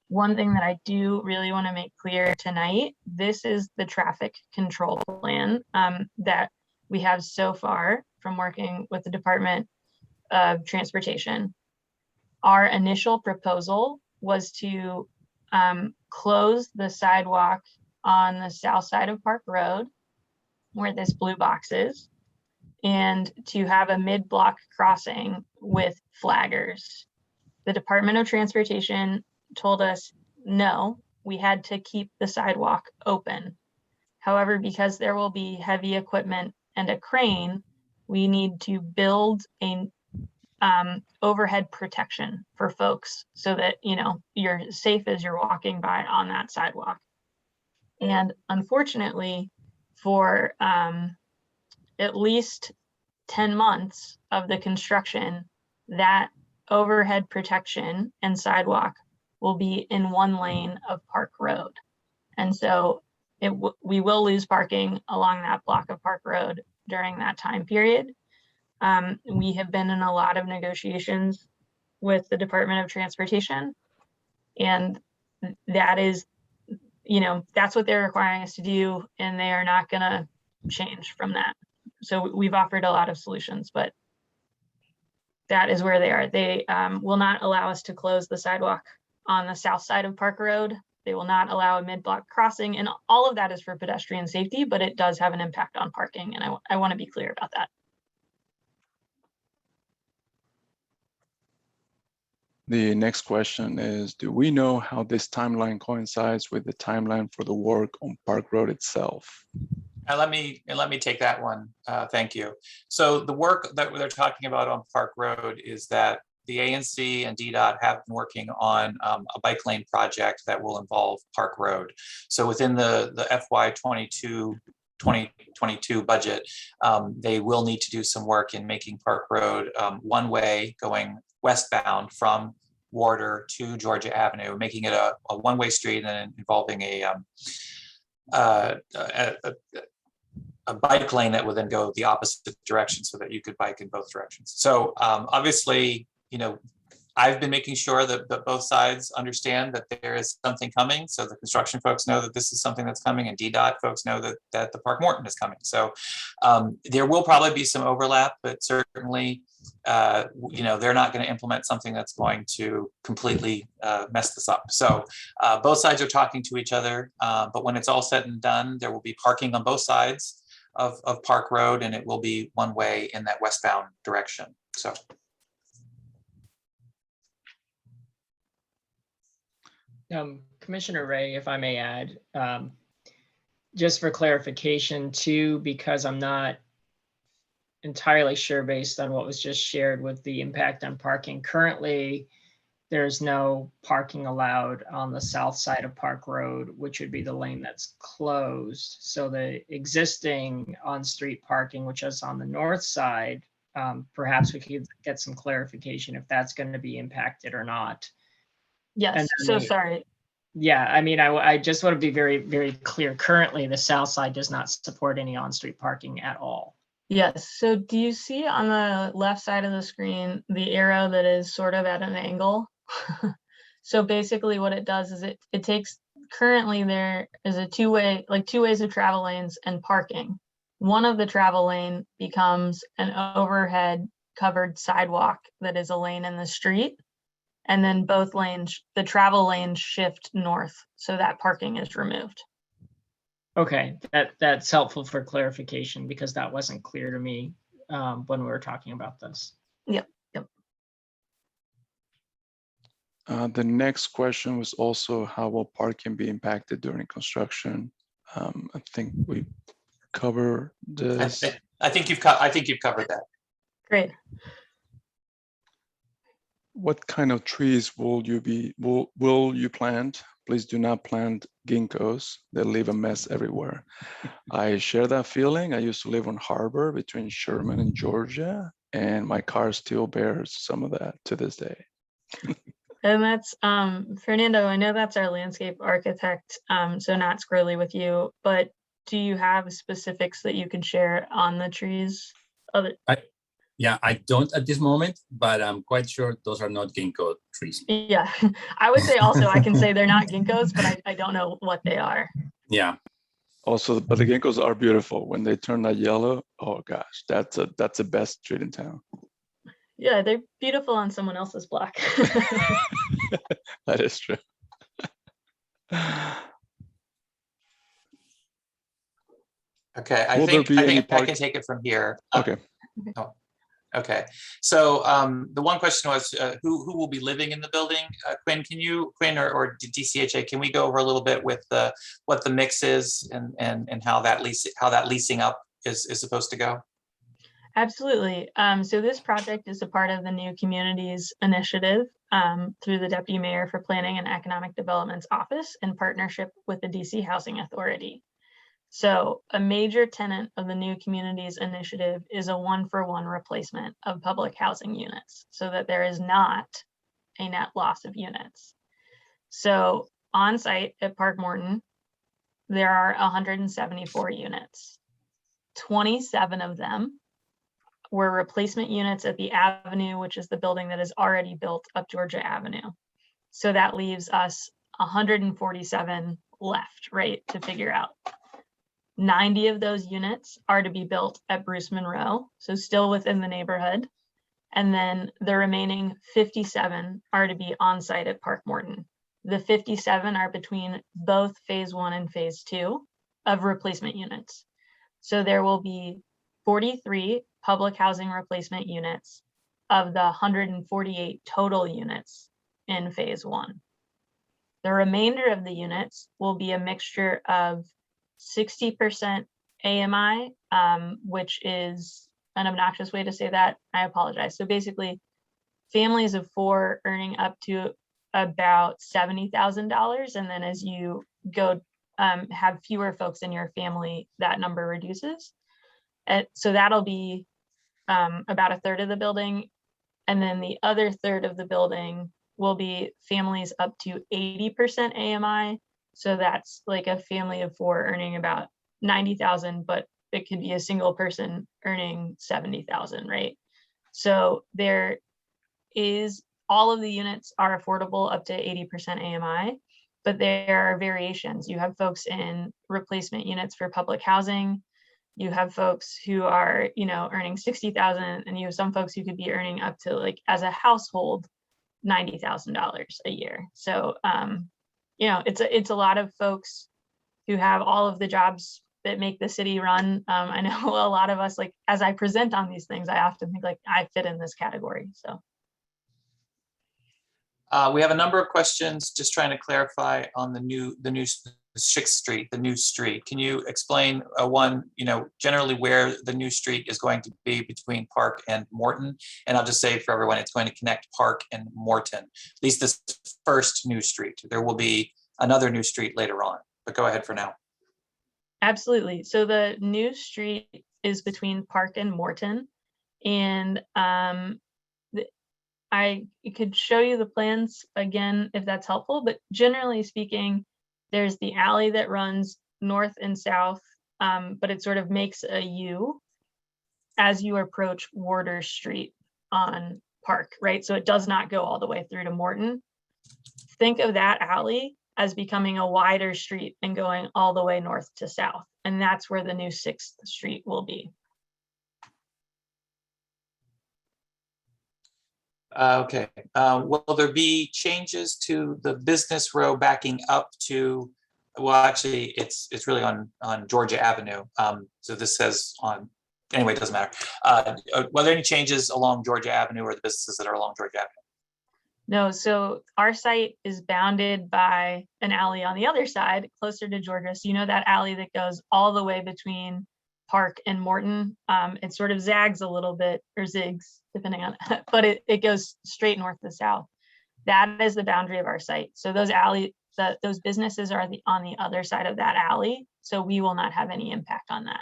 One thing that I do really want to make clear tonight, this is the traffic control plan that we have so far from working with the Department of Transportation. Our initial proposal was to close the sidewalk on the south side of Park Road, where this blue box is, and to have a mid-block crossing with flaggers. The Department of Transportation told us, no, we had to keep the sidewalk open. However, because there will be heavy equipment and a crane, we need to build a overhead protection for folks so that, you know, you're safe as you're walking by on that sidewalk. And unfortunately, for at least 10 months of the construction, that overhead protection and sidewalk will be in one lane of Park Road. And so we will lose parking along that block of Park Road during that time period. We have been in a lot of negotiations with the Department of Transportation. And that is, you know, that's what they're requiring us to do, and they are not gonna change from that. So we've offered a lot of solutions, but that is where they are. They will not allow us to close the sidewalk on the south side of Park Road. They will not allow a mid-block crossing, and all of that is for pedestrian safety, but it does have an impact on parking, and I want to be clear about that. The next question is, do we know how this timeline coincides with the timeline for the work on Park Road itself? Let me take that one. Thank you. So the work that they're talking about on Park Road is that the ANC and DDOT have been working on a bike lane project that will involve Park Road. So within the FY 2022 budget, they will need to do some work in making Park Road one way going westbound from Warder to Georgia Avenue, making it a one-way street and involving a bike lane that would then go the opposite direction so that you could bike in both directions. So obviously, you know, I've been making sure that both sides understand that there is something coming. So the construction folks know that this is something that's coming, and DDOT folks know that the Park Morton is coming. So there will probably be some overlap, but certainly, you know, they're not going to implement something that's going to completely mess this up. So both sides are talking to each other, but when it's all said and done, there will be parking on both sides of Park Road, and it will be one way in that westbound direction. So. Commissioner Ray, if I may add, just for clarification too, because I'm not entirely sure based on what was just shared with the impact on parking. Currently, there's no parking allowed on the south side of Park Road, which would be the lane that's closed. So the existing on-street parking, which is on the north side, perhaps we could get some clarification if that's going to be impacted or not. Yes, so sorry. Yeah, I mean, I just want to be very, very clear. Currently, the south side does not support any on-street parking at all. Yes, so do you see on the left side of the screen, the arrow that is sort of at an angle? So basically what it does is it takes, currently there is a two ways of travel lanes and parking. One of the travel lane becomes an overhead covered sidewalk that is a lane in the street. And then both lanes, the travel lanes shift north, so that parking is removed. Okay, that's helpful for clarification because that wasn't clear to me when we were talking about this. Yep. The next question was also how will parking be impacted during construction? I think we covered this. I think you've covered that. Great. What kind of trees will you plant? Please do not plant ginkgos. They leave a mess everywhere. I share that feeling. I used to live on Harbor between Sherman and Georgia, and my car still bears some of that to this day. And that's Fernando, I know that's our landscape architect, so not squarely with you, but do you have specifics that you could share on the trees? Yeah, I don't at this moment, but I'm quite sure those are not ginkgo trees. Yeah, I would say also I can say they're not ginkgos, but I don't know what they are. Yeah. Also, but the ginkgos are beautiful. When they turn that yellow, oh gosh, that's the best street in town. Yeah, they're beautiful on someone else's block. That is true. Okay, I think I can take it from here. Okay. Oh, okay, so the one question was who will be living in the building? Quinn or DCHA, can we go over a little bit with what the mix is and how that leasing up is supposed to go? Absolutely. So this project is a part of the New Communities Initiative through the Deputy Mayor for Planning and Economic Development's office in partnership with the DC Housing Authority. So a major tenet of the New Communities Initiative is a one-for-one replacement of public housing units so that there is not a net loss of units. So on site at Park Morton, there are 174 units. 27 of them were replacement units at the Avenue, which is the building that is already built up Georgia Avenue. So that leaves us 147 left, right, to figure out. 90 of those units are to be built at Bruce Monroe, so still within the neighborhood. And then the remaining 57 are to be on site at Park Morton. The 57 are between both phase 1 and phase 2 of replacement units. So there will be 43 public housing replacement units of the 148 total units in phase 1. The remainder of the units will be a mixture of 60% AMI, which is an obnoxious way to say that. I apologize. So basically, families of 4 earning up to about $70,000, and then as you go have fewer folks in your family, that number reduces. And so that'll be about a third of the building, and then the other third of the building will be families up to 80% AMI. So that's like a family of 4 earning about 90,000, but it could be a single person earning 70,000, right? So there is, all of the units are affordable up to 80% AMI, but there are variations. You have folks in replacement units for public housing. You have folks who are, earning 60,000, and you have some folks who could be earning up to, like, as a household, $90,000 a year. So, it's a lot of folks who have all of the jobs that make the city run. I know a lot of us, like, as I present on these things, I often think like I fit in this category. So. We have a number of questions just trying to clarify on the new 6th Street, the new street. Can you explain generally where the new street is going to be between Park and Morton? And I'll just say for everyone, it's going to connect Park and Morton, at least this first new street. There will be another new street later on, but go ahead for now. Absolutely. So the new street is between Park and Morton, and I could show you the plans again if that's helpful, but generally speaking, there's the alley that runs north and south, but it sort of makes a U as you approach Warder Street on Park, right? So it does not go all the way through to Morton. Think of that alley as becoming a wider street and going all the way north to south, and that's where the new 6th Street will be. Okay. Will there be changes to the business row backing up to, well, actually, it's really on Georgia Avenue. So this says on, anyway, it doesn't matter. Were there any changes along Georgia Avenue or the businesses that are along Georgia Avenue? No, so our site is bounded by an alley on the other side, closer to Georgia. So that alley that goes all the way between Park and Morton. It sort of zags a little bit, or zigs, depending on, but it goes straight north to south. That is the boundary of our site. So those those businesses are on the other side of that alley. So we will not have any impact on that.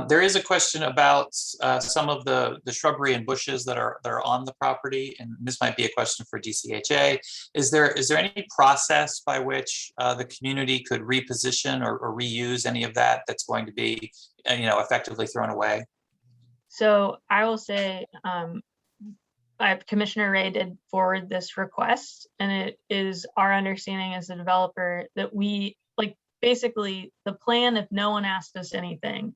There is a question about some of the shrubbery and bushes that are on the property, and this might be a question for DCHA. Is there any process by which the community could reposition or reuse any of that that's going to be effectively thrown away? So I will say, Commissioner Ray did forward this request, and it is our understanding as a developer that we, like, basically the plan, if no one asked us anything,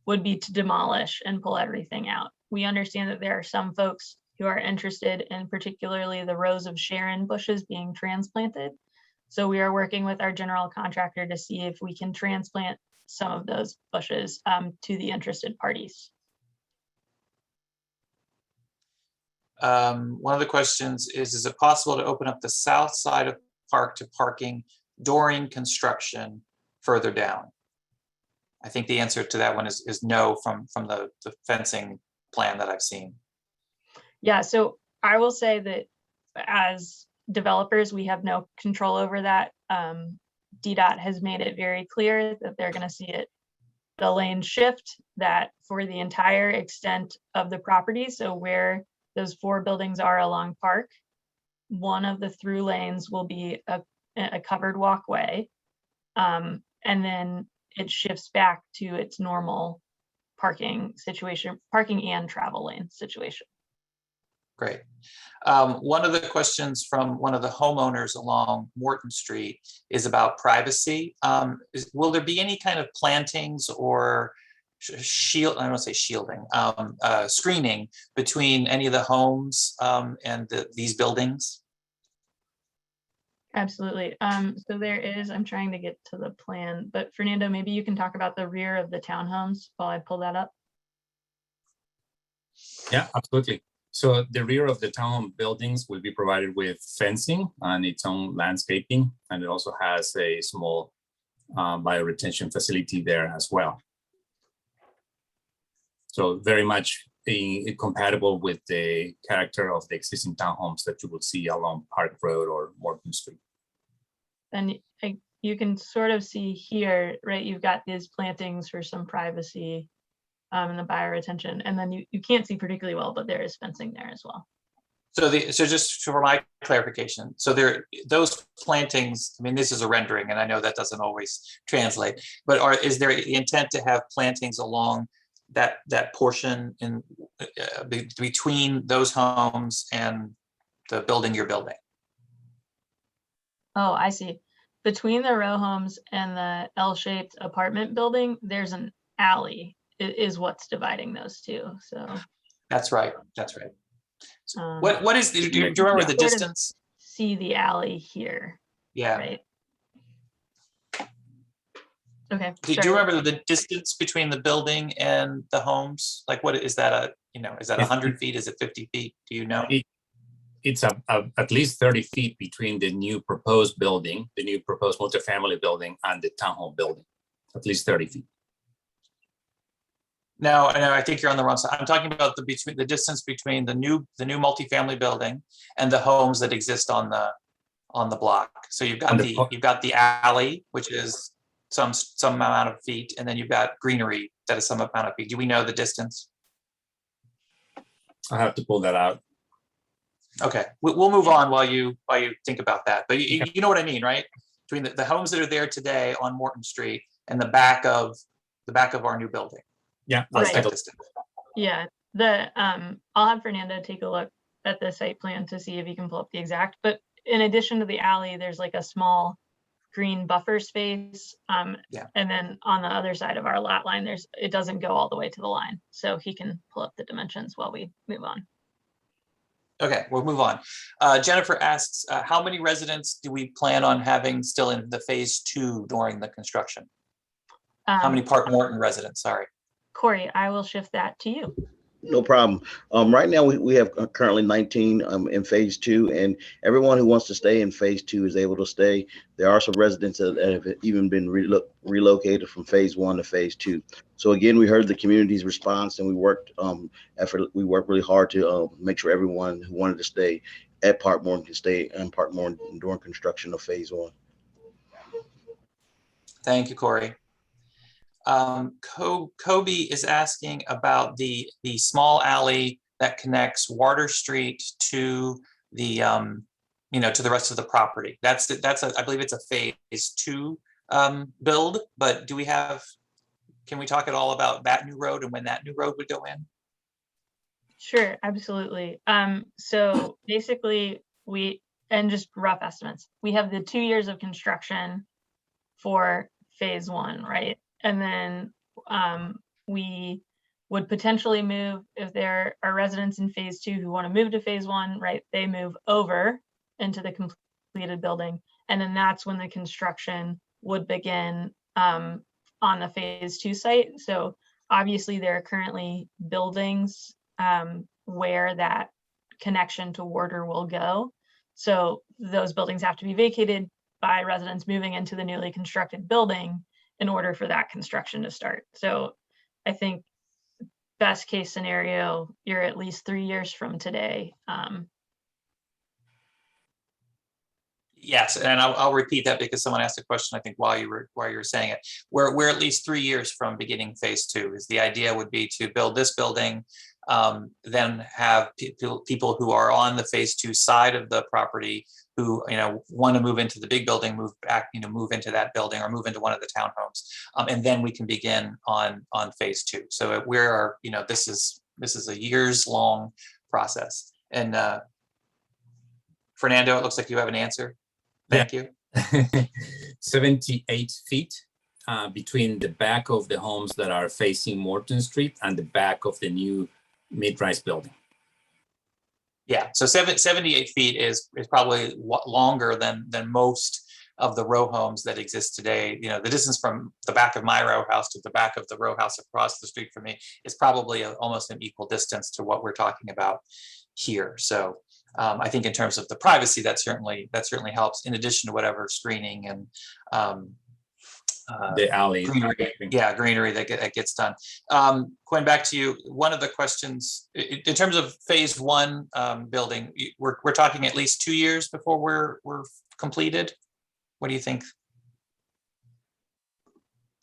would be to demolish and pull everything out. We understand that there are some folks who are interested in particularly the rows of Sharon bushes being transplanted. So we are working with our general contractor to see if we can transplant some of those bushes to the interested parties. One of the questions is it possible to open up the south side of Park to parking during construction further down? I think the answer to that one is no from the fencing plan that I've seen. Yeah, so I will say that as developers, we have no control over that. DDOT has made it very clear that they're going to see the lane shift that for the entire extent of the property. So where those 4 buildings are along Park, one of the through lanes will be a covered walkway. And then it shifts back to its normal parking situation, parking and travel lane situation. Great. One of the questions from one of the homeowners along Morton Street is about privacy. Will there be any kind of plantings or shield, I don't want to say shielding, screening between any of the homes and these buildings? Absolutely. So there is, I'm trying to get to the plan, but Fernando, maybe you can talk about the rear of the townhomes while I pull that up. Yeah, absolutely. So the rear of the townhome buildings will be provided with fencing and its own landscaping, and it also has a small bioretention facility there as well. So very much compatible with the character of the existing townhomes that you will see along Park Road or Morton Street. And you can sort of see here, right? You've got these plantings for some privacy and the bioretention, and then you can't see particularly well, but there is fencing there as well. So just for my clarification, so those plantings, I mean, this is a rendering and I know that doesn't always translate, but is there the intent to have plantings along that portion in between those homes and the building you're building? Oh, I see. Between the row homes and the L-shaped apartment building, there's an alley is what's dividing those two. So that's right. That's right. What is, do you remember the distance? See the alley here. Yeah. Right. Okay. Do you remember the distance between the building and the homes? Like, what is that? Is that 100 feet? Is it 50 feet? Do you know? It's at least 30 feet between the new proposed building, the new proposed multifamily building, and the townhome building. At least 30 feet. No, I think you're on the wrong side. I'm talking about the distance between the new multifamily building and the homes that exist on the block. So you've got the alley, which is some amount of feet, and then you've got greenery that is some amount of feet. Do we know the distance? I have to pull that out. Okay, we'll move on while you think about that. But you know what I mean, right? Between the homes that are there today on Morton Street and the back of our new building. Yeah, that's right. that distance. Yeah, I'll have Fernando take a look at the site plan to see if he can pull up the exact. But in addition to the alley, there's like a small green buffer space. And then on the other side of our lot line, it doesn't go all the way to the line. So he can pull up the dimensions while we move on. Okay, we'll move on. Jennifer asks, how many residents do we plan on having still in the phase 2 during the construction? How many Park Morton residents? Sorry. Corey, I will shift that to you. No problem. Right now we have currently 19 in phase 2, and everyone who wants to stay in phase 2 is able to stay. There are some residents that have even been relocated from phase 1 to phase 2. So again, we heard the community's response, and we worked really hard to make sure everyone who wanted to stay at Park Morton can stay in Park Morton during construction of phase 1. Thank you, Corey. Kobe is asking about the small alley that connects Water Street to the to the rest of the property. I believe it's a phase 2 build, but can we talk at all about that new road and when that new road would go in? Sure, absolutely. So basically and just rough estimates, we have the 2 years of construction for phase 1, right? And then we would potentially move, if there are residents in phase 2 who want to move to phase 1, right? They move over into the completed building. And then that's when the construction would begin on the phase 2 site. So obviously there are currently buildings where that connection to water will go. So those buildings have to be vacated by residents moving into the newly constructed building in order for that construction to start. So I think best case scenario, you're at least 3 years from today. Yes, and I'll repeat that because someone asked a question, I think, while you were saying it. We're at least 3 years from beginning phase 2. Is the idea would be to build this building, then have people who are on the phase 2 side of the property who, want to move into the big building, move back, move into that building or move into one of the townhomes. And then we can begin on phase 2. So this is a years long process. And Fernando, it looks like you have an answer. Thank you. 78 feet between the back of the homes that are facing Morton Street and the back of the new mid-rise building. Yeah, so 78 feet is probably longer than most of the row homes that exist today. The distance from the back of my row house to the back of the row house across the street from me is probably almost an equal distance to what we're talking about here. So I think in terms of the privacy, that certainly helps, in addition to whatever screening and the alley. Greenery that gets done. Going back to you, one of the questions in terms of phase 1 building, we're talking at least 2 years before we're completed. What do you think?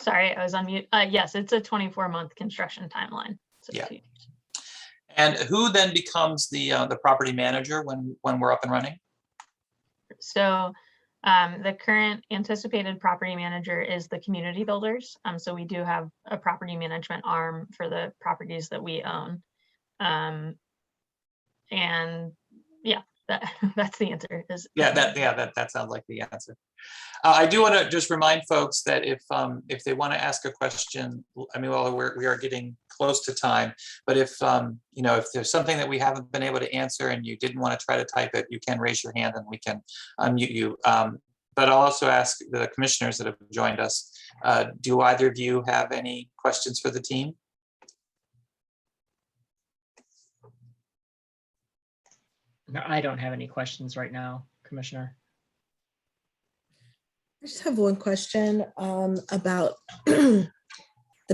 Sorry, I was on mute. Yes, it's a 24-month construction timeline. So yeah. And who then becomes the property manager when we're up and running? So the current anticipated property manager is the Community Builders. So we do have a property management arm for the properties that we own. And yeah, that's the answer. That sounds like the answer. I do want to just remind folks that if they want to ask a question, we are getting close to time, but if there's something that we haven't been able to answer and you didn't want to try to type it, you can raise your hand and we can unmute you. But I'll also ask the commissioners that have joined us, do either of you have any questions for the team? No, I don't have any questions right now, Commissioner. I just have one question about the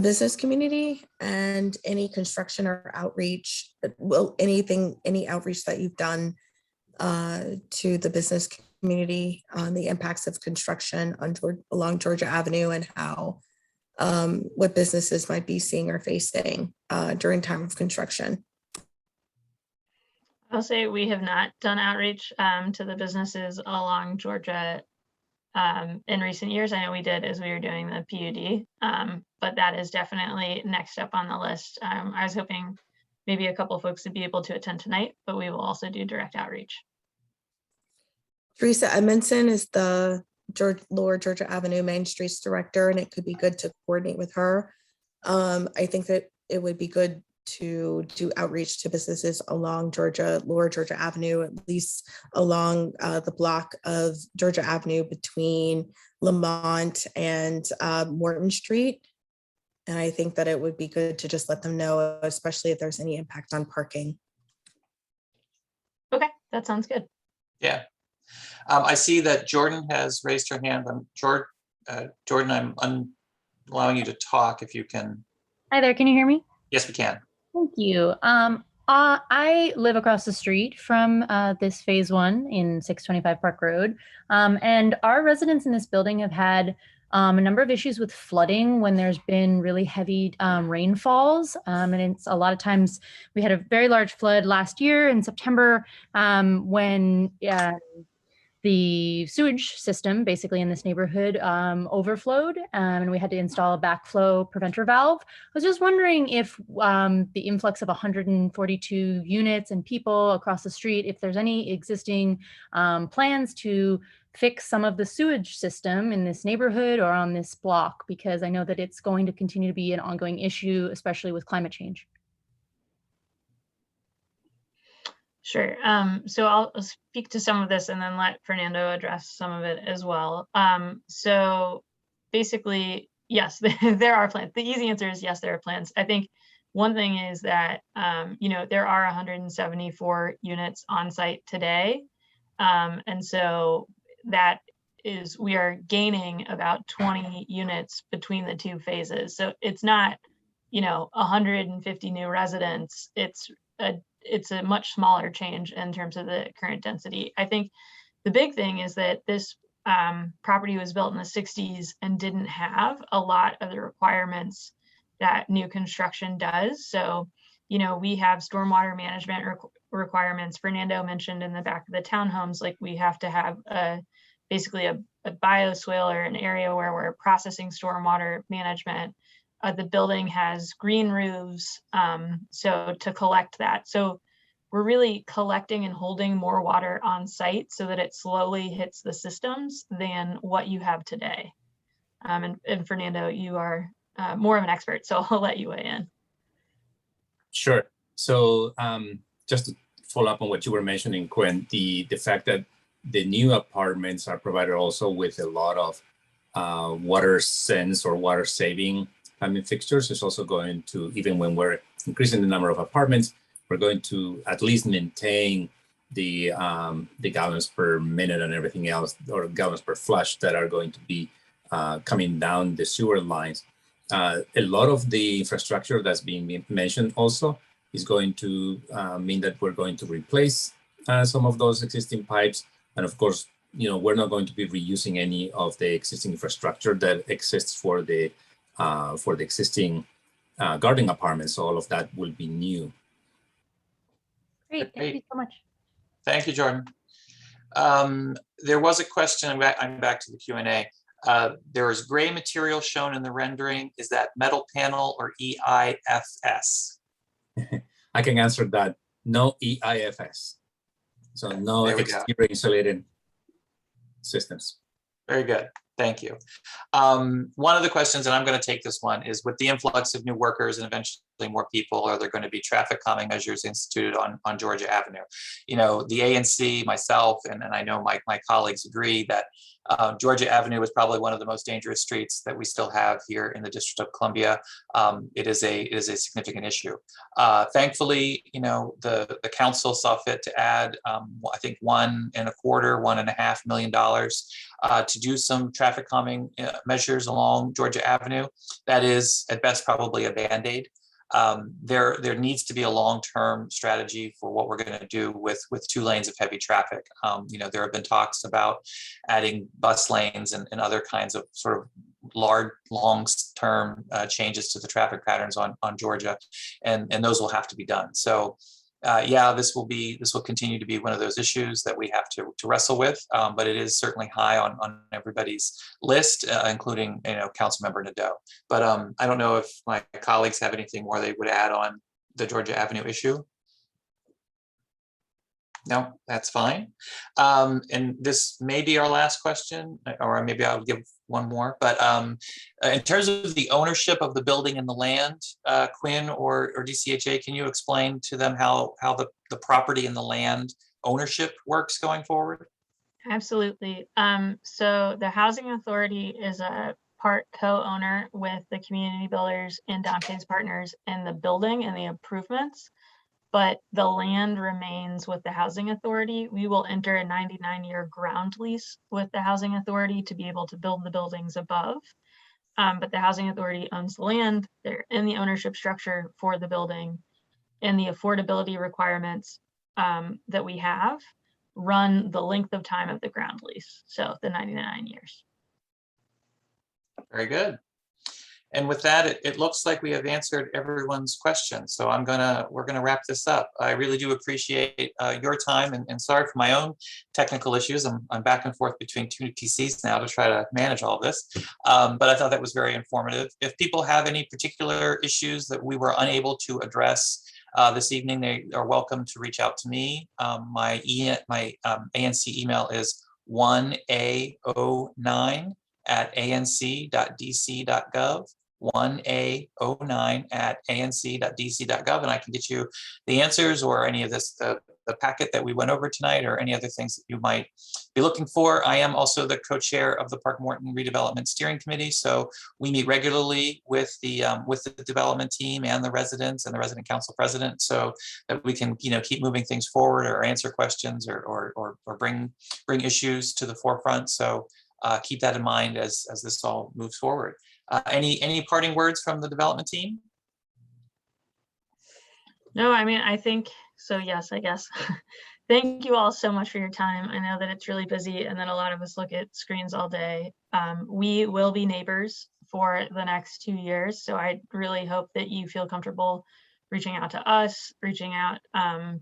business community and any construction or outreach. Well, any outreach that you've done to the business community on the impacts of construction along Georgia Avenue and how what businesses might be seeing or facing during time of construction. I'll say we have not done outreach to the businesses along Georgia in recent years. I know we did as we were doing the PUD, but that is definitely next up on the list. I was hoping maybe a couple of folks would be able to attend tonight, but we will also do direct outreach. Teresa Edmondson is the Lower Georgia Avenue Main Streets Director, and it could be good to coordinate with her. I think that it would be good to do outreach to businesses along Lower Georgia Avenue, at least along the block of Georgia Avenue between Lamont and Morton Street. And I think that it would be good to just let them know, especially if there's any impact on parking. Okay, that sounds good. Yeah. I see that Jordan has raised her hand. Jordan, I'm allowing you to talk if you can. Hi there, can you hear me? Yes, we can. Thank you. I live across the street from this phase 1 in 625 Park Road. And our residents in this building have had a number of issues with flooding when there's been really heavy rainfalls. And it's a lot of times, we had a very large flood last year in September when the sewage system basically in this neighborhood overflowed, and we had to install a backflow preventer valve. I was just wondering if the influx of 142 units and people across the street, if there's any existing plans to fix some of the sewage system in this neighborhood or on this block, because I know that it's going to continue to be an ongoing issue, especially with climate change. Sure. So I'll speak to some of this and then let Fernando address some of it as well. So basically, yes, there are plans. The easy answer is yes, there are plans. I think one thing is that, there are 174 units on site today. And so that is, we are gaining about 20 units between the two phases. So it's not, 150 new residents. It's a much smaller change in terms of the current density. I think the big thing is that this property was built in the 60s and didn't have a lot of the requirements that new construction does. So you know, we have stormwater management requirements. Fernando mentioned in the back of the townhomes, like we have to have basically a bioswale or an area where we're processing stormwater management. The building has green roofs, so to collect that. So we're really collecting and holding more water on site so that it slowly hits the systems than what you have today. And Fernando, you are more of an expert, so I'll let you weigh in. Sure. So just to follow up on what you were mentioning, Quinn, the fact that the new apartments are provided also with a lot of water sense or water saving fixtures is also going to, even when we're increasing the number of apartments, we're going to at least maintain the gallons per minute and everything else, or gallons per flush that are going to be coming down the sewer lines. A lot of the infrastructure that's being mentioned also is going to mean that we're going to replace some of those existing pipes. And of course, you know, we're not going to be reusing any of the existing infrastructure that exists for the existing garden apartments. So all of that will be new. Great, thank you so much. Thank you, Jordan. There was a question, I'm back to the Q&A. There is gray material shown in the rendering. Is that metal panel or EIFS? I can answer that. No EIFS. So no exterior insulated systems. Very good. Thank you. One of the questions, and I'm going to take this one, is with the influx of new workers and eventually more people, are there going to be traffic calming measures instituted on Georgia Avenue? You know, the ANC, myself, and I know my colleagues agree that Georgia Avenue is probably one of the most dangerous streets that we still have here in the District of Columbia. It is a significant issue. Thankfully, you know, the council saw fit to add, I think $1.25–1.5 million to do some traffic calming measures along Georgia Avenue. That is at best probably a Band-Aid. There needs to be a long-term strategy for what we're going to do with 2 lanes of heavy traffic. You know, there have been talks about adding bus lanes and other kinds of sort of large, long-term changes to the traffic patterns on Georgia, and those will have to be done. So yeah, this will continue to be one of those issues that we have to wrestle with, but it is certainly high on everybody's list, including, you know, Councilmember Nadeau. But I don't know if my colleagues have anything more they would add on the Georgia Avenue issue. No, that's fine. And this may be our last question, or maybe I'll give one more. But in terms of the ownership of the building and the land, Quinn or DCHA, can you explain to them how the property and the land ownership works going forward? Absolutely. So the Housing Authority is a part co-owner with the community builders and Dante's partners in the building and the improvements, but the land remains with the Housing Authority. We will enter a 99-year ground lease with the Housing Authority to be able to build the buildings above. But the Housing Authority owns the land. They're in the ownership structure for the building, and the affordability requirements that we have run the length of time of the ground lease. So the 99 years. Very good. And with that, it looks like we have answered everyone's questions. So we're gonna wrap this up. I really do appreciate your time, and sorry for my own technical issues. I'm back and forth between 2 PCs now to try to manage all this. But I thought that was very informative. If people have any particular issues that we were unable to address this evening, they are welcome to reach out to me. My ANC email is 1A09@anc.dc.gov. 1A09@anc.dc.gov, and I can get you the answers or any of the packet that we went over tonight, or any other things that you might be looking for. I am also the co-chair of the Park Morton Redevelopment Steering Committee, so we meet regularly with the development team and the residents and the resident council president, so that we can, you know, keep moving things forward or answer questions or bring issues to the forefront. So keep that in mind as this all moves forward. Any parting words from the development team? No, I mean, I think so. Yes, I guess. Thank you all so much for your time. I know that it's really busy, and then a lot of us look at screens all day. We will be neighbors for the next 2 years, so I really hope that you feel comfortable reaching out to us, reaching out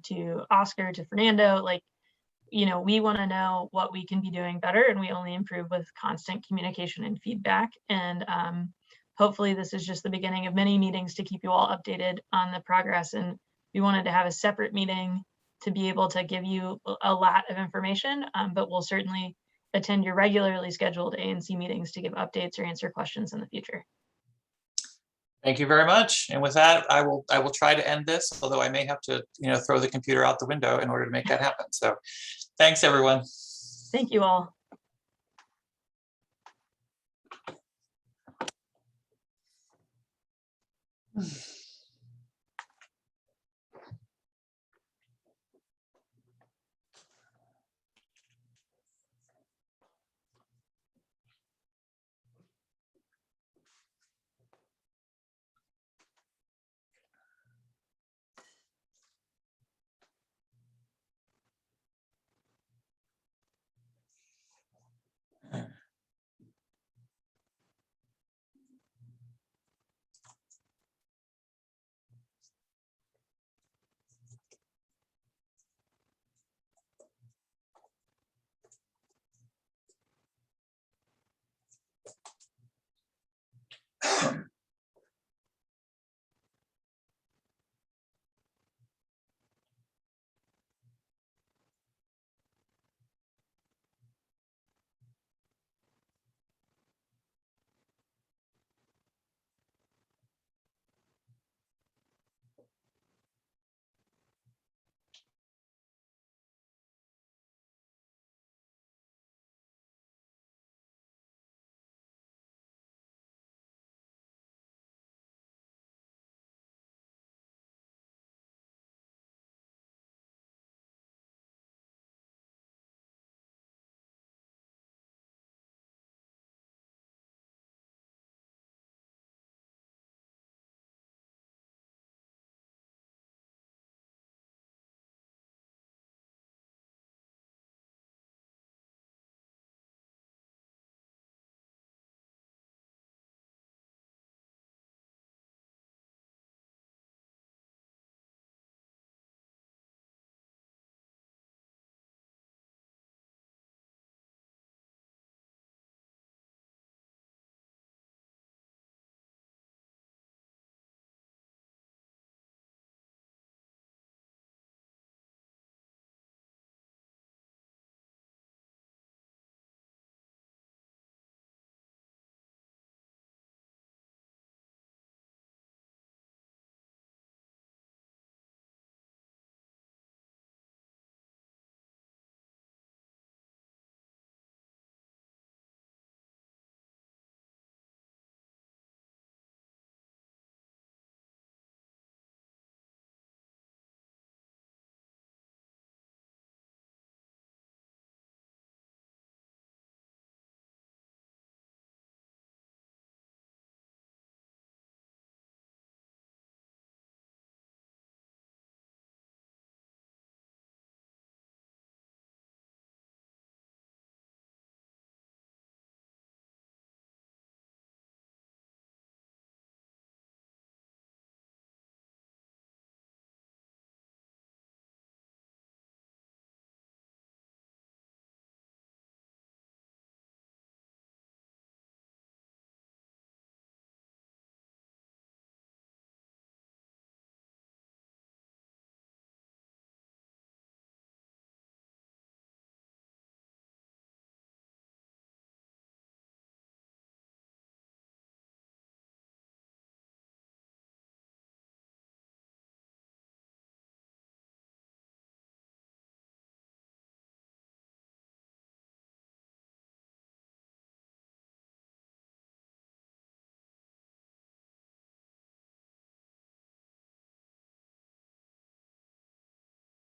to Oscar, to Fernando. Like, you know, we want to know what we can be doing better, and we only improve with constant communication and feedback. And hopefully this is just the beginning of many meetings to keep you all updated on the progress. And we wanted to have a separate meeting to be able to give you a lot of information, but we'll certainly attend your regularly scheduled ANC meetings to give updates or answer questions in the future. Thank you very much. And with that, I will try to end this, although I may have to, throw the computer out the window in order to make that happen. So thanks, everyone. Thank you all.